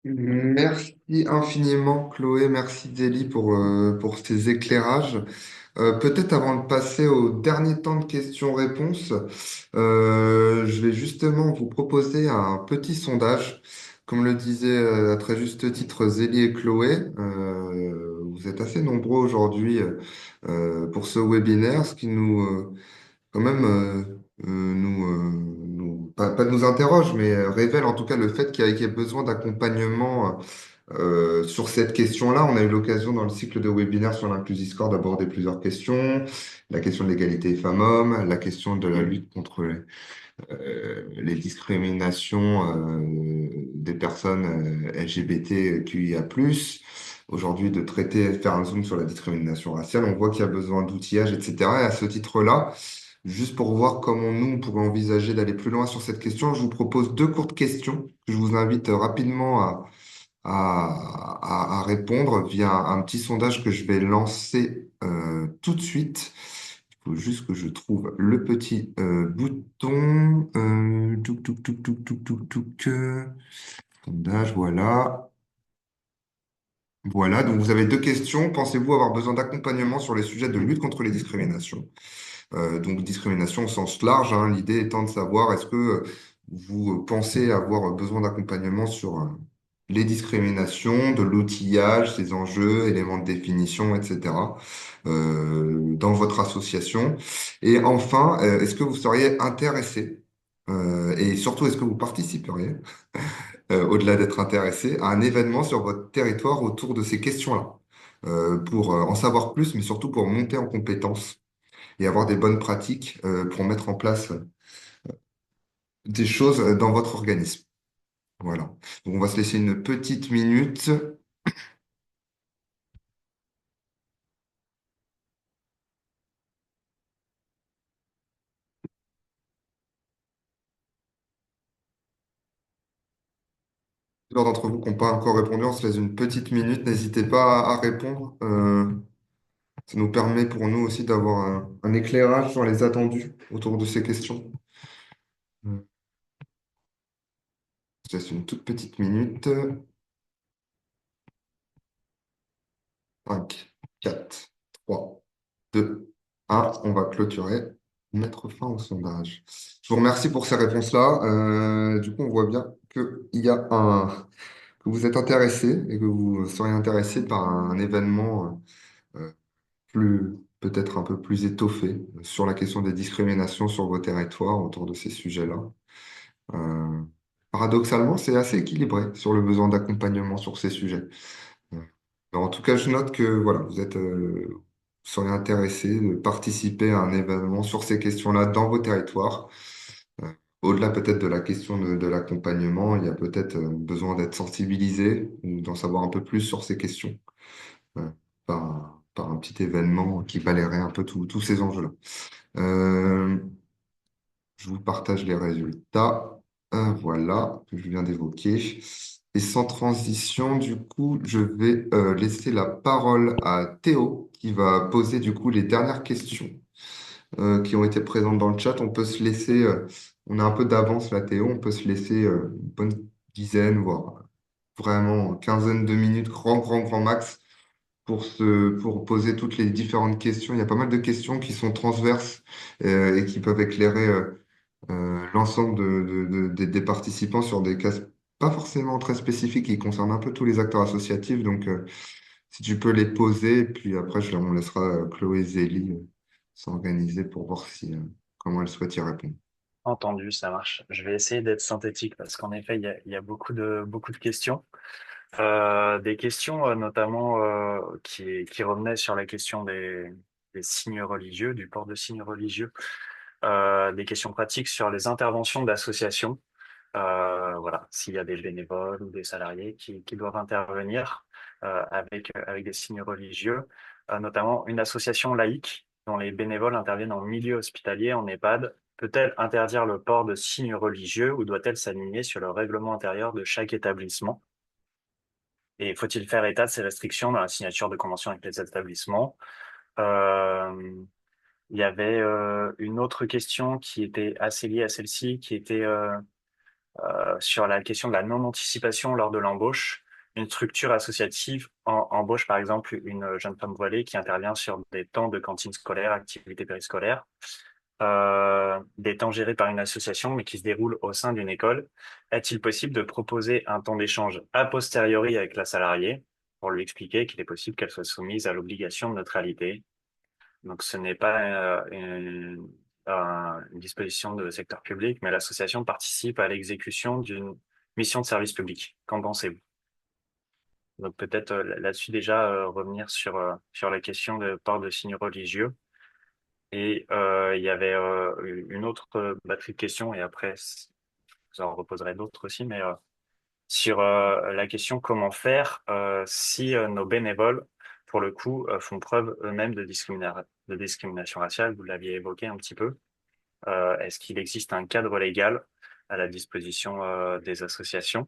Merci infiniment, Chloé. Merci, Zélie, pour ces éclairages. Peut-être avant de passer au dernier temps de questions-réponses, je vais justement vous proposer un petit sondage. Comme le disait à très juste titre Zélie et Chloé, vous êtes assez nombreux aujourd'hui pour ce webinaire, ce qui quand même, pas nous interroge, mais révèle en tout cas le fait qu'il y a besoin d'accompagnement sur cette question-là. On a eu l'occasion dans le cycle de webinaires sur l'Inclusiscore d'aborder plusieurs questions. La question de l'égalité femmes-hommes, la question de la lutte contre les discriminations des personnes LGBTQIA+. Aujourd'hui, de faire un zoom sur la discrimination raciale, on voit qu'il y a besoin d'outillage, etc. Et à ce titre-là, juste pour voir comment nous, on pourrait envisager d'aller plus loin sur cette question, je vous propose deux courtes questions que je vous invite rapidement à répondre via un petit sondage que je vais lancer tout de suite. Il faut juste que je trouve le petit bouton. Sondage, voilà. Voilà, donc vous avez deux questions. Pensez-vous avoir besoin d'accompagnement sur les sujets de lutte contre les discriminations? Donc discrimination au sens large, hein. L'idée étant de savoir est-ce que vous pensez avoir besoin d'accompagnement sur les discriminations, de l'outillage, ses enjeux, éléments de définition, etc. Dans votre association. Et enfin, est-ce que vous seriez intéressé, et surtout est-ce que vous participeriez, au-delà d'être intéressé, à un événement sur votre territoire autour de ces questions-là, pour en savoir plus, mais surtout pour monter en compétences et avoir des bonnes pratiques pour mettre en place des choses dans votre organisme. Voilà. Donc on va se laisser une petite minute. Ceux d'entre vous qui n'ont pas encore répondu, on se laisse une petite minute. N'hésitez pas à répondre. Ça nous permet pour nous aussi d'avoir un éclairage sur les attendus autour de ces questions. On se laisse une toute petite minute. 5, 4, 3, 2, 1. On va clôturer, mettre fin au sondage. Je vous remercie pour ces réponses-là. Du coup, on voit bien que vous êtes intéressé et que vous seriez intéressé par un événement peut-être un peu plus étoffé sur la question des discriminations sur vos territoires autour de ces sujets-là. Euh, Paradoxalement, c'est assez équilibré sur le besoin d'accompagnement sur ces sujets. Euh, En tout cas, je note que voilà, vous seriez intéressé de participer à un événement sur ces questions-là dans vos territoires. Euh, Au-delà peut-être de la question de l'accompagnement, il y a peut-être besoin d'être sensibilisé ou d'en savoir un peu plus sur ces questions par un petit événement qui balayerait un peu tous ces enjeux-là. Euh, je vous partage les résultats. Voilà, que je viens d'évoquer. Et sans transition, du coup, je vais laisser la parole à Théo, qui va poser du coup les dernières questions qui ont été présentes dans le chat. On peut se laisser, on a un peu d'avance là, Théo, on peut se laisser une bonne dizaine, voire vraiment une quinzaine de minutes, grand max, pour poser toutes les différentes questions. Il y a pas mal de questions qui sont transverses et qui peuvent éclairer l'ensemble des participants sur des cas pas forcément très spécifiques qui concernent un peu tous les acteurs associatifs. Donc, si tu peux les poser, puis après, on laissera Chloé et Zélie s'organiser pour voir comment elles souhaitent y répondre. Entendu, ça marche. Je vais essayer d'être synthétique parce qu'en effet, il y a beaucoup de questions. Des questions notamment qui revenaient sur la question des signes religieux, du port de signes religieux, des questions pratiques sur les interventions d'associations. Voilà, s'il y a des bénévoles ou des salariés qui doivent intervenir avec des signes religieux, notamment une association laïque dont les bénévoles interviennent en milieu hospitalier, en EHPAD, peut-elle interdire le port de signes religieux ou doit-elle s'aligner sur le règlement intérieur de chaque établissement? Et faut-il faire état de ces restrictions dans la signature de conventions avec les établissements? Euh, il y avait une autre question qui était assez liée à celle-ci, qui était sur la question de la non-anticipation lors de l'embauche. Une structure associative embauche par exemple une jeune femme voilée qui intervient sur des temps de cantine scolaire, activités périscolaires, des temps gérés par une association mais qui se déroulent au sein d'une école. Est-il possible de proposer un temps d'échange a posteriori avec la salariée pour lui expliquer qu'il est possible qu'elle soit soumise à l'obligation de neutralité? Donc ce n'est pas une disposition de secteur public, mais l'association participe à l'exécution d'une mission de service public. Qu'en pensez-vous? Donc peut-être là-dessus déjà revenir sur la question de port de signes religieux. Et il y avait une autre batterie de questions, et après vous en reposerez d'autres aussi, mais sur la question comment faire si nos bénévoles, pour le coup, font preuve eux-mêmes de discrimination raciale, vous l'aviez évoqué un petit peu. Est-ce qu'il existe un cadre légal à la disposition des associations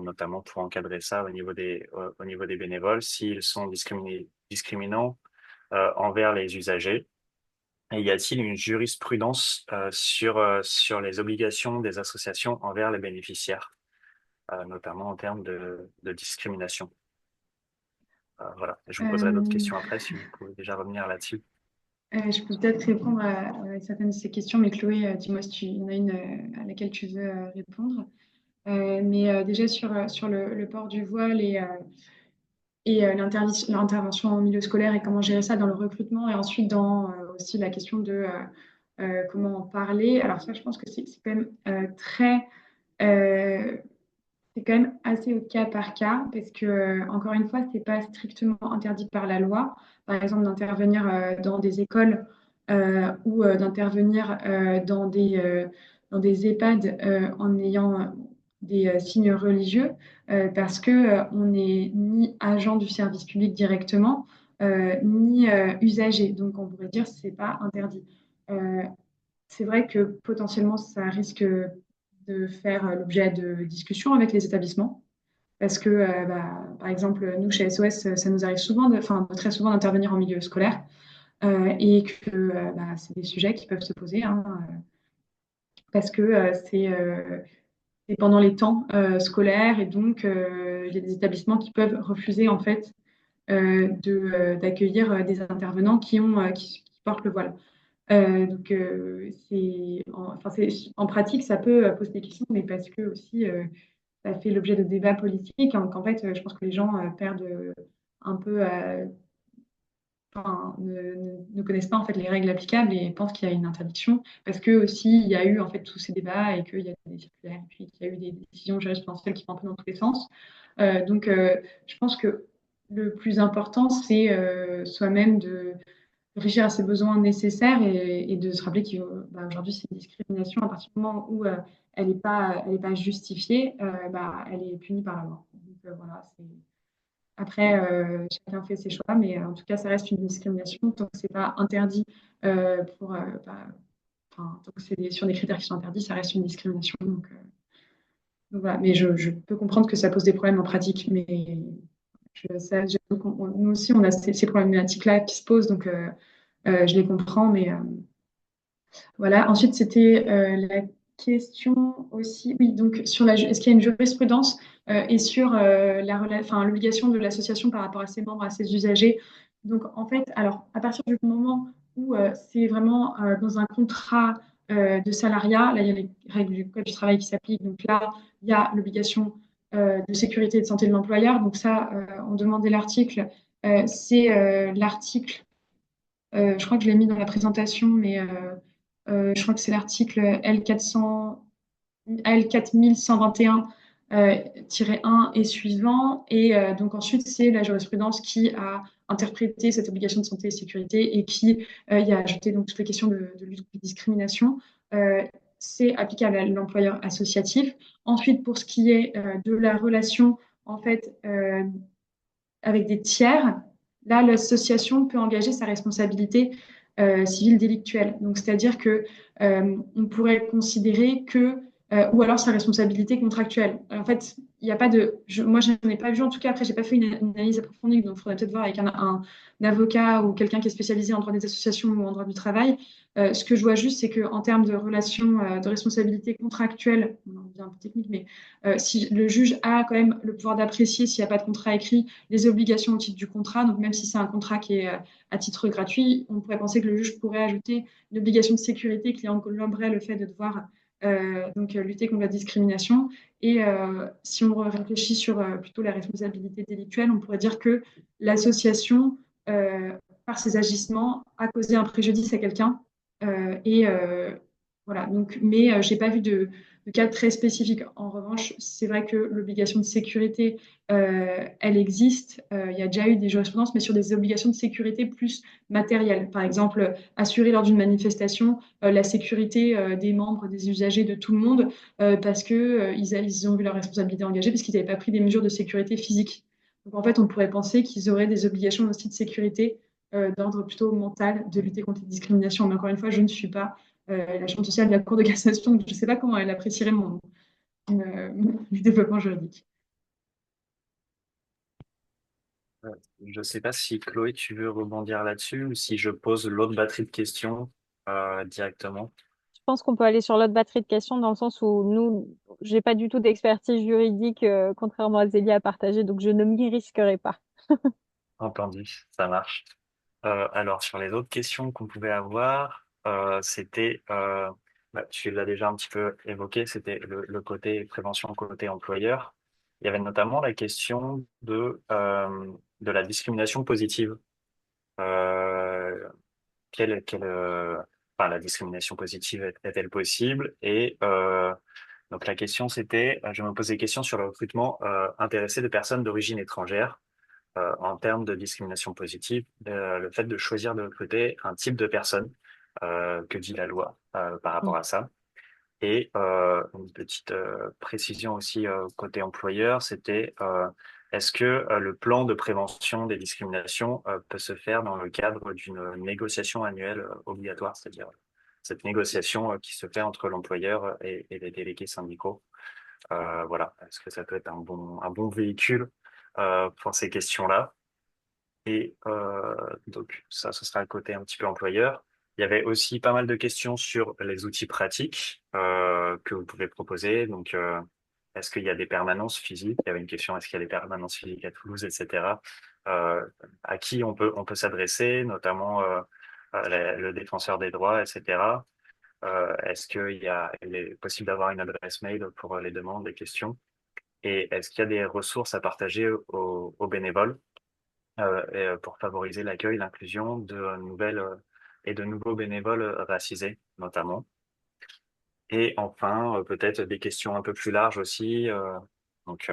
notamment pour encadrer ça au niveau des bénévoles, s'ils sont discriminants envers les usagers. Et y a-t-il une jurisprudence sur les obligations des associations envers les bénéficiaires, notamment en termes de discrimination? Voilà. Je vous poserai d'autres Euh, questions après si vous pouvez déjà revenir là-dessus. je peux peut-être répondre à certaines de ces questions, mais Chloé, dis-moi si il y en a une à laquelle tu veux répondre. Mais déjà sur le port du voile et l'intervention en milieu scolaire et comment gérer ça dans le recrutement et ensuite dans aussi la question de comment en parler. Alors ça, je pense que c'est quand même euh, c'est quand même assez au cas par cas parce que, encore une fois, c'est pas strictement interdit par la loi. Par exemple, d'intervenir dans des écoles ou d'intervenir dans des EHPAD en ayant des signes religieux parce que on n'est ni agent du service public directement ni usager. Donc, on pourrait dire que c'est pas interdit. Euh, c'est vrai que potentiellement, ça risque de faire l'objet de discussions avec les établissements. Parce que, par exemple, nous, chez SOS, ça nous arrive souvent, enfin, très souvent d'intervenir en milieu scolaire et que c'est des sujets qui peuvent se poser hein, parce que c'est pendant les temps scolaires et donc il y a des établissements qui peuvent refuser en fait d'accueillir des intervenants qui portent le voile. Donc, en pratique, ça peut poser des questions, mais parce que aussi, ça fait l'objet de débats politiques. Donc, en fait, je pense que les gens perdent un peu, enfin, ne connaissent pas en fait les règles applicables et pensent qu'il y a une interdiction, parce que aussi il y a eu en fait tous ces débats et qu'il y a des circulaires, et puis qu'il y a eu des décisions jurisprudentielles qui vont un peu dans tous les sens. Donc, je pense que le plus important, c'est soi-même de réfléchir à ses besoins nécessaires et de se rappeler qu'aujourd'hui, c'est une discrimination à partir du moment où elle est pas justifiée, elle est punie par la loi. Donc, voilà, après, chacun fait ses choix, mais en tout cas, ça reste une discrimination tant que c'est pas interdit tant que c'est sur des critères qui sont interdits, ça reste une discrimination. Donc voilà, mais je peux comprendre que ça pose des problèmes en pratique, mais nous aussi, on a ces problématiques-là qui se posent, donc je les comprends, mais voilà. Ensuite, c'était la question aussi, oui, donc est-ce qu'il y a une jurisprudence et sur l'obligation de l'association par rapport à ses membres, à ses usagers. Donc, en fait, alors, à partir du moment où c'est vraiment dans un contrat de salariat, là, il y a les règles du Code du travail qui s'appliquent. Donc là, il y a l'obligation de sécurité et de santé de l'employeur. Donc ça, on demandait l'article. C'est l'article je crois que je l'ai mis dans la présentation, mais je crois que c'est l'article L4121-1 et suivant. Et donc ensuite, c'est la jurisprudence qui a interprété cette obligation de santé et sécurité et qui y a ajouté donc toutes les questions de lutte contre la discrimination. Euh, c'est applicable à l'employeur associatif. Ensuite, pour ce qui est de la relation en fait avec des tiers, là, l'association peut engager sa responsabilité civile délictuelle. Donc, c'est-à-dire que on pourrait considérer que, ou alors sa responsabilité contractuelle. En fait, il n'y a pas de, moi, je n'en ai pas vu. En tout cas, après, j'ai pas fait une analyse approfondie, donc il faudrait peut-être voir avec un avocat ou quelqu'un qui est spécialisé en droit des associations ou en droit du travail. Ce que je vois juste, c'est qu'en termes de relation de responsabilité contractuelle, on en devient un peu technique, mais si le juge a quand même le pouvoir d'apprécier s'il n'y a pas de contrat écrit, les obligations au titre du contrat. Donc, même si c'est un contrat qui est à titre gratuit, on pourrait penser que le juge pourrait ajouter une obligation de sécurité qui engloberait le fait de devoir lutter contre la discrimination. Et si on réfléchit sur plutôt la responsabilité délictuelle, on pourrait dire que l'association, par ses agissements, a causé un préjudice à quelqu'un. Et voilà. Donc, mais je n'ai pas vu de cas très spécifiques. En revanche, c'est vrai que l'obligation de sécurité elle existe. Il y a déjà eu des jurisprudences, mais sur des obligations de sécurité plus matérielles. Par exemple, assurer lors d'une manifestation la sécurité des membres, des usagers, de tout le monde, parce que ils ont vu leur responsabilité engagée, parce qu'ils n'avaient pas pris des mesures de sécurité physique. Donc en fait, on pourrait penser qu'ils auraient des obligations aussi de sécurité d'ordre plutôt mental, de lutter contre les discriminations. Mais encore une fois, je ne suis pas la chambre sociale de la Cour de cassation, donc je ne sais pas comment elle apprécierait du développement juridique. Je ne sais pas si Chloé, tu veux rebondir là-dessus ou si je pose l'autre batterie de questions directement. Je pense qu'on peut aller sur l'autre batterie de questions dans le sens où nous, j'ai pas du tout d'expertise juridique, contrairement à Zélie à partager, donc je ne m'y risquerai pas. Entendu, ça marche. Alors, sur les autres questions qu'on pouvait avoir, c'était, bah, tu l'as déjà un petit peu évoqué, c'était le côté prévention côté employeur. Il y avait notamment la question de la discrimination positive. Euh, enfin, la discrimination positive est-elle possible? Et donc la question c'était, je me posais des questions sur le recrutement intéressé de personnes d'origine étrangère en termes de discrimination positive, le fait de choisir de recruter un type de personne, que dit la loi par rapport Mm. à ça. Et une petite précision aussi côté employeur, c'était est-ce que le plan de prévention des discriminations peut se faire dans le cadre d'une négociation annuelle obligatoire, c'est-à-dire cette négociation qui se fait entre l'employeur et les délégués syndicaux. Voilà, est-ce que ça peut être un bon véhicule pour ces questions-là? Et donc ça, ce sera le côté un petit peu employeur. Il y avait aussi pas mal de questions sur les outils pratiques que vous pouvez proposer. Donc, est-ce qu'il y a des permanences physiques? Il y avait une question, est-ce qu'il y a des permanences physiques à Toulouse, etc. Euh, à qui on peut s'adresser, notamment le défenseur des droits, etc. Est-ce il est possible d'avoir une adresse mail pour les demandes, les questions? Et est-ce qu'il y a des ressources à partager aux bénévoles? Pour favoriser l'accueil, l'inclusion de nouvelles et de nouveaux bénévoles racisés, notamment. Et enfin, peut-être des questions un peu plus larges aussi, donc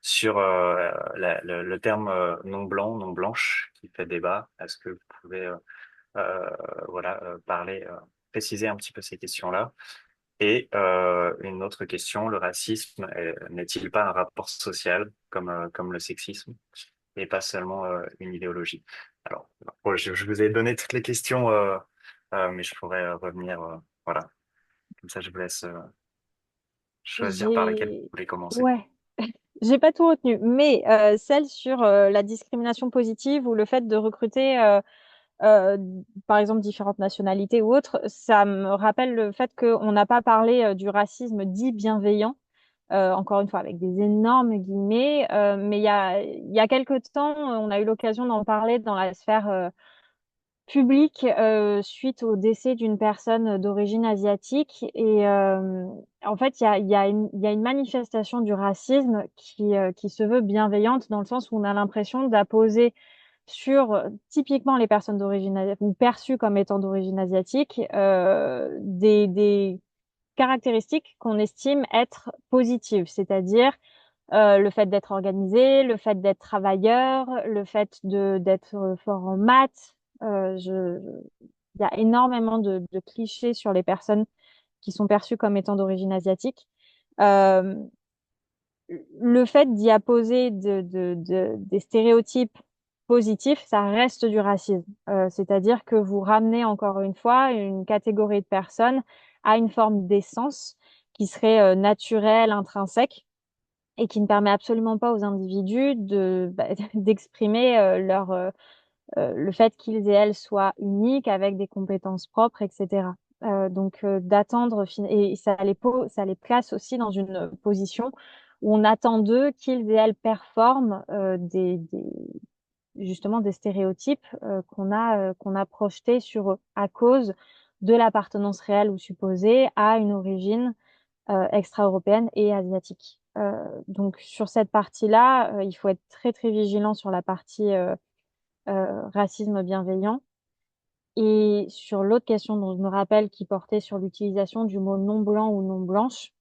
sur le terme non blanc, non blanche, qui fait débat. Est-ce que vous pouvez voilà, parler, préciser un petit peu ces questions-là? Et une autre question, le racisme n'est-il pas un rapport social comme le sexisme? Et pas seulement une idéologie. Alors, bon, je vous ai donné toutes les questions, mais je pourrais revenir. Voilà, comme ça, je vous laisse choisir par laquelle vous J'ai, voulez commencer. ouais, j'ai pas tout retenu, mais celle sur la discrimination positive ou le fait de recruter, euh, par exemple, différentes nationalités ou autres, ça me rappelle le fait qu'on n'a pas parlé du racisme dit bienveillant, encore une fois avec des énormes guillemets, mais il y a quelque temps, on a eu l'occasion d'en parler dans la sphère public suite au décès d'une personne d'origine asiatique. Et en fait, il y a une manifestation du racisme qui se veut bienveillante dans le sens où on a l'impression d'apposer sur typiquement les personnes d'origine asiatique ou perçues comme étant d'origine asiatique des caractéristiques qu'on estime être positives, c'est-à-dire le fait d'être organisé, le fait d'être travailleur, le fait de d'être fort en maths. Il y a énormément de clichés sur les personnes qui sont perçues comme étant d'origine asiatique. Euh, le fait d'y apposer des stéréotypes positifs, ça reste du racisme. C'est-à-dire que vous ramenez encore une fois une catégorie de personnes à une forme d'essence qui serait naturelle, intrinsèque et qui ne permet absolument pas aux individus d'exprimer le fait qu'ils et elles soient uniques avec des compétences propres, etc. D'attendre et ça les place aussi dans une position où on attend d'eux qu'ils et elles performent justement des stéréotypes qu'on a projetés sur eux à cause de l'appartenance réelle ou supposée à une origine extra-européenne et asiatique. Donc sur cette partie-là, il faut être très très vigilant sur la partie racisme bienveillant. Et sur l'autre question dont je me rappelle qui portait sur l'utilisation du mot non blanc ou non blanche,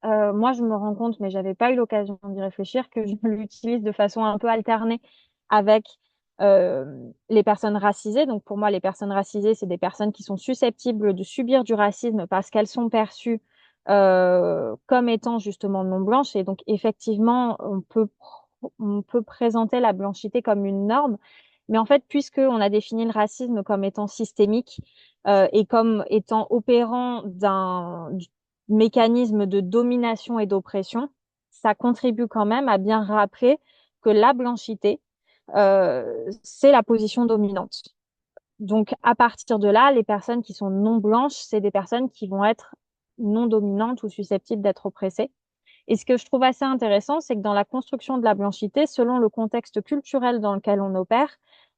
moi je me rends compte, mais j'avais pas eu l'occasion d'y réfléchir, que je l'utilise de façon un peu alternée avec euh, les personnes racisées. Donc pour moi, les personnes racisées, c'est des personnes qui sont susceptibles de subir du racisme parce qu'elles sont perçues comme étant justement non blanches. Et donc effectivement, on peut présenter la blanchité comme une norme. Mais en fait, puisqu'on a défini le racisme comme étant systémique et comme étant opérant mécanismes de domination et d'oppression, ça contribue quand même à bien rappeler que la blanchité, c'est la position dominante. Donc, à partir de là, les personnes qui sont non blanches, c'est des personnes qui vont être non dominantes ou susceptibles d'être oppressées. Et ce que je trouve assez intéressant, c'est que dans la construction de la blanchité, selon le contexte culturel dans lequel on opère,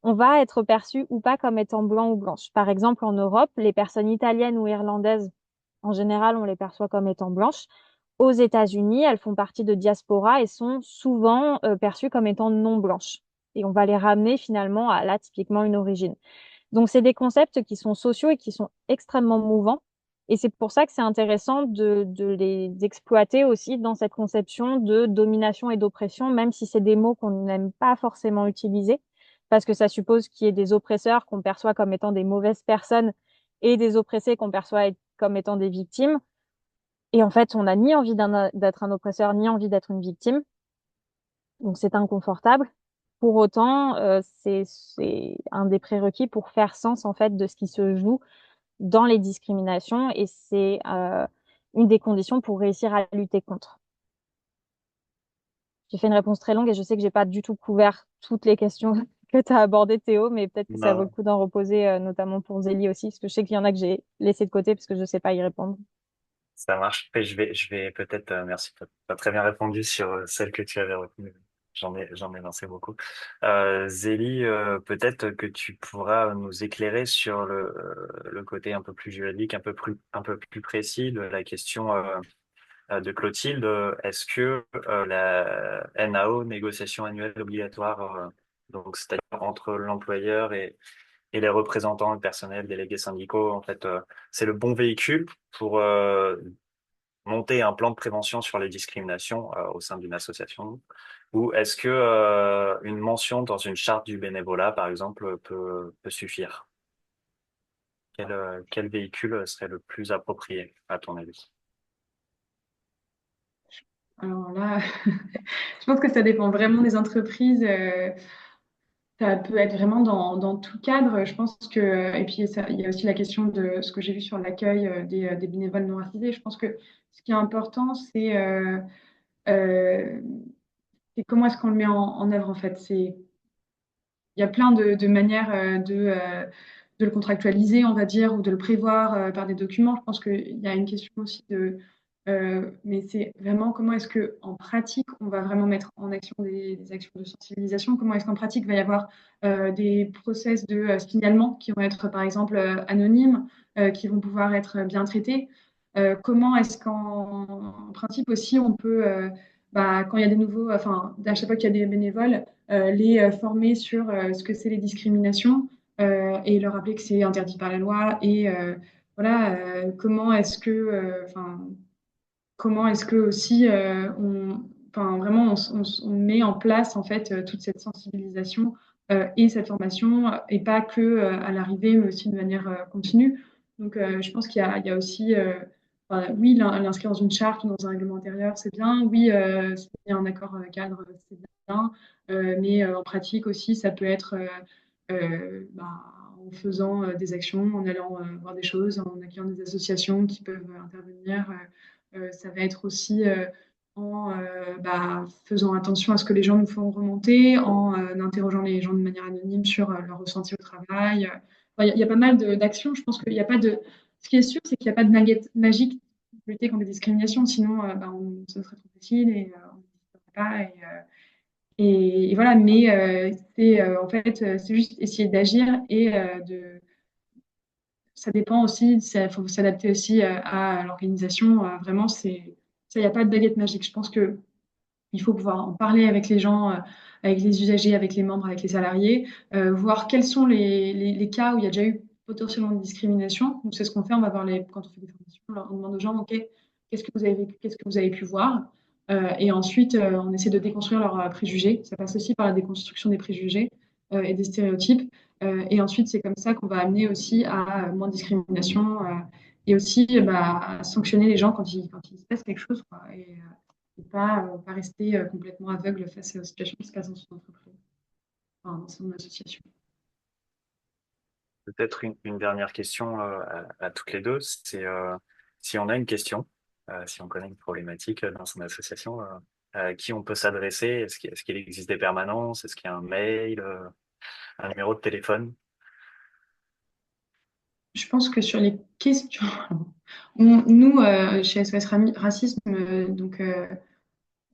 on va être perçu ou pas comme étant blanc ou blanche. Par exemple, en Europe, les personnes italiennes ou irlandaises, en général, on les perçoit comme étant blanches. Aux États-Unis, elles font partie de diaspora et sont souvent perçues comme étant non blanches. Et on va les ramener finalement à là, typiquement, une origine. Donc, c'est des concepts qui sont sociaux et qui sont extrêmement mouvants. Et c'est pour ça que c'est intéressant de les exploiter aussi dans cette conception de domination et d'oppression, même si c'est des mots qu'on n'aime pas forcément utiliser, parce que ça suppose qu'il y ait des oppresseurs qu'on perçoit comme étant des mauvaises personnes et des oppressés qu'on perçoit comme étant des victimes. Et en fait, on n'a ni envie d'être un oppresseur, ni envie d'être une victime. Donc, c'est inconfortable. Pour autant, c'est un des prérequis pour faire sens en fait de ce qui se joue dans les discriminations et c'est une des conditions pour réussir à lutter contre. J'ai fait une réponse très longue et je sais que j'ai pas du tout couvert toutes les questions que tu as abordées, Théo, mais peut-être que ça vaut le Non, coup d'en reposer, notamment pour Zélie aussi, parce que je sais qu'il y en a que j'ai laissé de côté parce que je sais pas y répondre. ça marche. Et je vais peut-être, merci, tu as très bien répondu sur celle que tu avais retenue. J'en ai lancé beaucoup. Zélie, peut-être que tu pourras nous éclairer sur le côté un peu plus juridique, un peu plus précis de la question de Clotilde. Est-ce que la NAO, négociation annuelle obligatoire, donc c'est-à-dire entre l'employeur et les représentants, le personnel, délégués syndicaux, en fait, c'est le bon véhicule pour monter un plan de prévention sur les discriminations au sein d'une association? Ou est-ce que une mention dans une charte du bénévolat, par exemple, peut suffire? Quel véhicule serait le plus approprié, à ton avis? Alors là, je pense que ça dépend vraiment des entreprises. Ça peut être vraiment dans tout cadre. Je pense que, et puis il y a aussi la question de ce que j'ai vu sur l'accueil des bénévoles non racisés. Je pense que ce qui est important, euh, c'est comment est-ce qu'on le met en œuvre en fait. Il y a plein de manières de le contractualiser, on va dire, ou de le prévoir par des documents. Je pense qu'il y a une question aussi mais c'est vraiment comment est-ce que en pratique, on va vraiment mettre en action des actions de sensibilisation. Comment est-ce qu'en pratique, il va y avoir des process de signalement qui vont être, par exemple, anonymes, qui vont pouvoir être bien traités. Comment est-ce qu'en principe aussi, on peut, quand il y a des nouveaux, enfin, à chaque fois qu'il y a des bénévoles, les former sur ce que c'est les discriminations et leur rappeler que c'est interdit par la loi et voilà, comment est-ce que aussi enfin, vraiment on met en place en fait toute cette sensibilisation et cette formation et pas que à l'arrivée mais aussi de manière continue. Donc je pense qu'il y a aussi enfin, oui l'inscrire dans une charte ou dans un règlement intérieur c'est bien, oui signer un accord cadre c'est bien, mais en pratique aussi ça peut être en faisant des actions, en allant voir des choses, en accueillant des associations qui peuvent intervenir. Ça va être aussi en faisant attention à ce que les gens nous font remonter, en interrogeant les gens de manière anonyme sur leur ressenti au travail. Enfin, il y a pas mal d'actions. Je pense qu'il n'y a pas de. Ce qui est sûr, c'est qu'il n'y a pas de baguette magique pour lutter contre les discriminations. Sinon, ce serait trop facile et on n'existerait pas. Et voilà. Mais c'est en fait, c'est juste essayer d'agir et ça dépend aussi, il faut s'adapter aussi à l'organisation. Vraiment, ça, il n'y a pas de baguette magique. Je pense que il faut pouvoir en parler avec les gens, avec les usagers, avec les membres, avec les salariés, voir quels sont les cas où il y a déjà eu potentiellement une discrimination. Donc, c'est ce qu'on fait. On va voir quand on fait des formations, on demande aux gens, OK, qu'est-ce que vous avez vécu, qu'est-ce que vous avez pu voir? Et ensuite, on essaie de déconstruire leurs préjugés. Ça passe aussi par la déconstruction des préjugés et des stéréotypes. Et ensuite, c'est comme ça qu'on va amener aussi à moins de discrimination et aussi à sanctionner les gens quand il se passe quelque chose, quoi. Et pas rester complètement aveugle face aux situations qui se passent dans son entreprise, enfin, dans son association. Peut-être une dernière question à toutes les deux, c'est si on a une question, si on connaît une problématique dans son association, à qui on peut s'adresser? Est-ce qu'il existe des permanences? Est-ce qu'il y a un mail, un numéro de téléphone? Je pense que sur les questions, nous, chez SOS Racisme,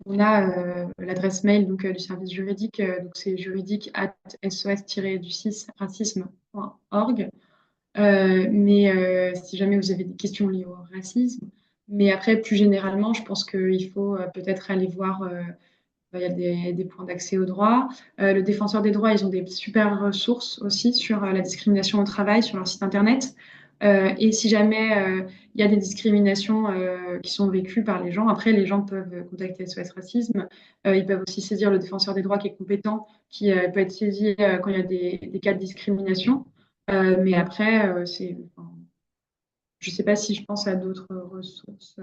on a l'adresse mail du service juridique, donc c'est juridique@sos-racisme.org. Mais si jamais vous avez des questions liées au racisme, mais après, plus généralement, je pense qu'il faut peut-être aller voir, il y a des points d'accès au droit. Le défenseur des droits, ils ont des super ressources aussi sur la discrimination au travail sur leur site internet. Et si jamais il y a des discriminations qui sont vécues par les gens, après, les gens peuvent contacter SOS Racisme. Ils peuvent aussi saisir le défenseur des droits qui est compétent, qui peut être saisi quand il y a des cas de discrimination. Mais après, enfin, je ne sais pas si je pense à d'autres ressources.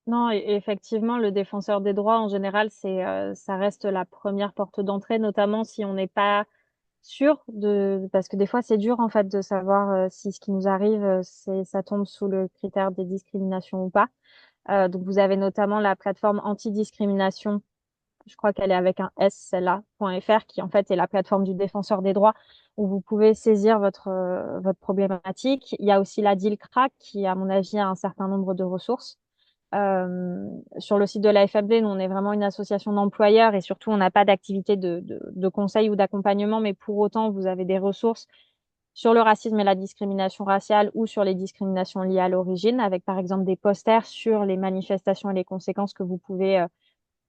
Non, effectivement, le défenseur des droits, en général, ça reste la première porte d'entrée, notamment si on n'est pas sûr parce que des fois, c'est dur, en fait, de savoir si ce qui nous arrive, ça tombe sous le critère des discriminations ou pas. Donc, vous avez notamment la plateforme anti-discrimination, je crois qu'elle est avec un S, celle-là.fr, qui en fait est la plateforme du défenseur des droits où vous pouvez saisir votre problématique. Il y a aussi la DILCRA qui, à mon avis, a un certain nombre de ressources. Sur le site de la FAB, nous, on est vraiment une association d'employeurs et surtout, on n'a pas d'activité de conseil ou d'accompagnement, mais pour autant, vous avez des ressources sur le racisme et la discrimination raciale ou sur les discriminations liées à l'origine, avec par exemple des posters sur les manifestations et les conséquences que vous pouvez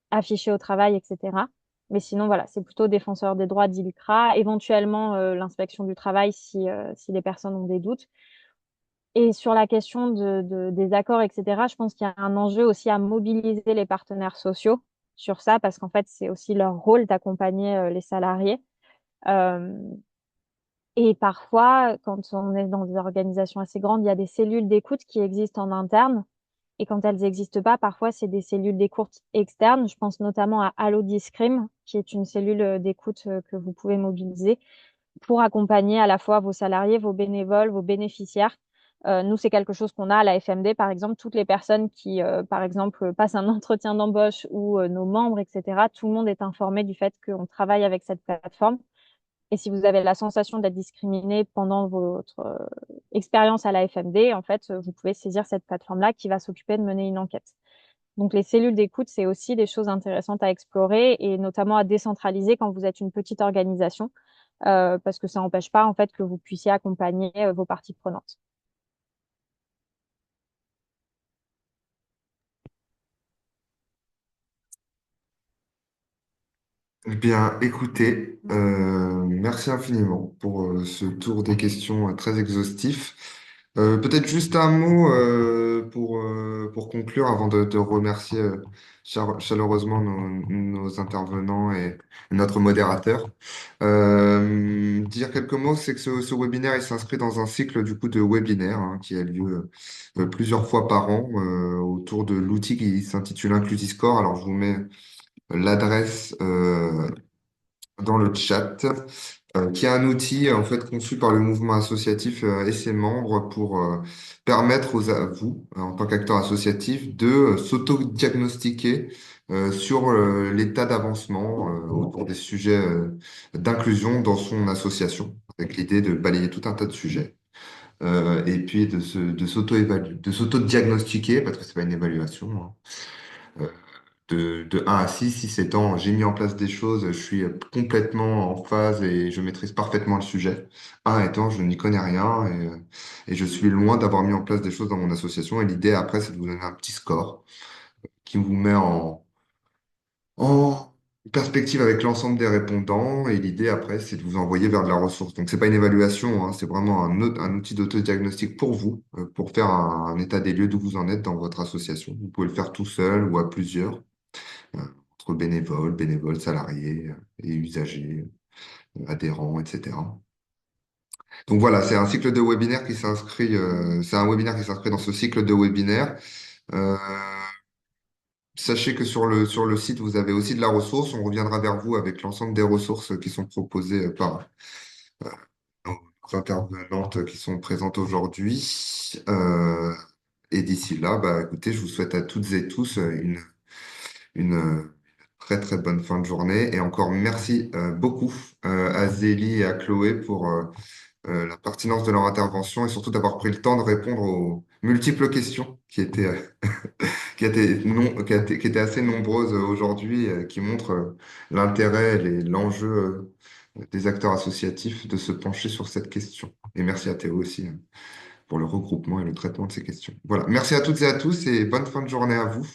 afficher au travail, etc. Mais sinon, voilà, c'est plutôt défenseur des droits d'ILCRA, éventuellement l'inspection du travail si les personnes ont des doutes. Et sur la question des accords, etc., je pense qu'il y a un enjeu aussi à mobiliser les partenaires sociaux sur ça, parce qu'en fait, c'est aussi leur rôle d'accompagner les salariés. Euh, et parfois, quand on est dans des organisations assez grandes, il y a des cellules d'écoute qui existent en interne. Et quand elles n'existent pas, parfois, c'est des cellules d'écoute externes. Je pense notamment à Allo Discrim, qui est une cellule d'écoute que vous pouvez mobiliser pour accompagner à la fois vos salariés, vos bénévoles, vos bénéficiaires. Nous, c'est quelque chose qu'on a à la FMD, par exemple, toutes les personnes qui, par exemple, passent un entretien d'embauche ou nos membres, etc., tout le monde est informé du fait qu'on travaille avec cette plateforme. Et si vous avez la sensation d'être discriminé pendant votre expérience à la FMD, en fait, vous pouvez saisir cette plateforme-là qui va s'occuper de mener une enquête. Donc, les cellules d'écoute, c'est aussi des choses intéressantes à explorer et notamment à décentraliser quand vous êtes une petite organisation, parce que ça n'empêche pas, en fait, que vous puissiez accompagner vos parties prenantes. Eh bien, écoutez, merci infiniment pour ce tour des questions très exhaustif. Peut-être juste un mot pour conclure avant de remercier chaleureusement nos intervenants et notre modérateur. Dire quelques mots, c'est que ce webinaire il s'inscrit dans un cycle du coup de webinaires hein, qui a lieu plusieurs fois par an autour de l'outil qui s'intitule Inclusiscore. Alors, je vous mets l'adresse dans le chat, qui est un outil en fait conçu par le mouvement associatif et ses membres pour permettre à vous, en tant qu'acteur associatif, de s'auto-diagnostiquer sur l'état d'avancement autour des sujets d'inclusion dans son association, avec l'idée de balayer tout un tas de sujets. Et puis de s'auto-évaluer, de s'auto-diagnostiquer, parce que c'est pas une évaluation, hein, de 1 à 6, 6 étant j'ai mis en place des choses, je suis complètement en phase et je maîtrise parfaitement le sujet. 1 étant je n'y connais rien et je suis loin d'avoir mis en place des choses dans mon association. Et l'idée après, c'est de vous donner un petit score qui vous met en perspective avec l'ensemble des répondants. Et l'idée après, c'est de vous envoyer vers de la ressource. Donc, c'est pas une évaluation, hein, c'est vraiment un outil d'autodiagnostic pour vous, pour faire un état des lieux d'où vous en êtes dans votre association. Vous pouvez le faire tout seul ou à plusieurs euh, entre bénévoles, salariés et usagers, adhérents, etc. Donc voilà, c'est un cycle de webinaires qui s'inscrit, c'est un webinaire qui s'inscrit dans ce cycle de webinaires. Euh, Sachez que sur le site, vous avez aussi de la ressource. On reviendra vers vous avec l'ensemble des ressources qui sont proposées par nos intervenantes qui sont présentes aujourd'hui. Et d'ici là, bah, écoutez, je vous souhaite à toutes et tous une très très bonne fin de journée. Et encore merci beaucoup à Zélie et à Chloé pour la pertinence de leur intervention et surtout d'avoir pris le temps de répondre aux multiples questions qui étaient assez nombreuses aujourd'hui, qui montrent l'intérêt et l'enjeu des acteurs associatifs de se pencher sur cette question. Et merci à Théo aussi pour le regroupement et le traitement de ces questions. Voilà, merci à toutes et à tous et bonne fin de journée à vous.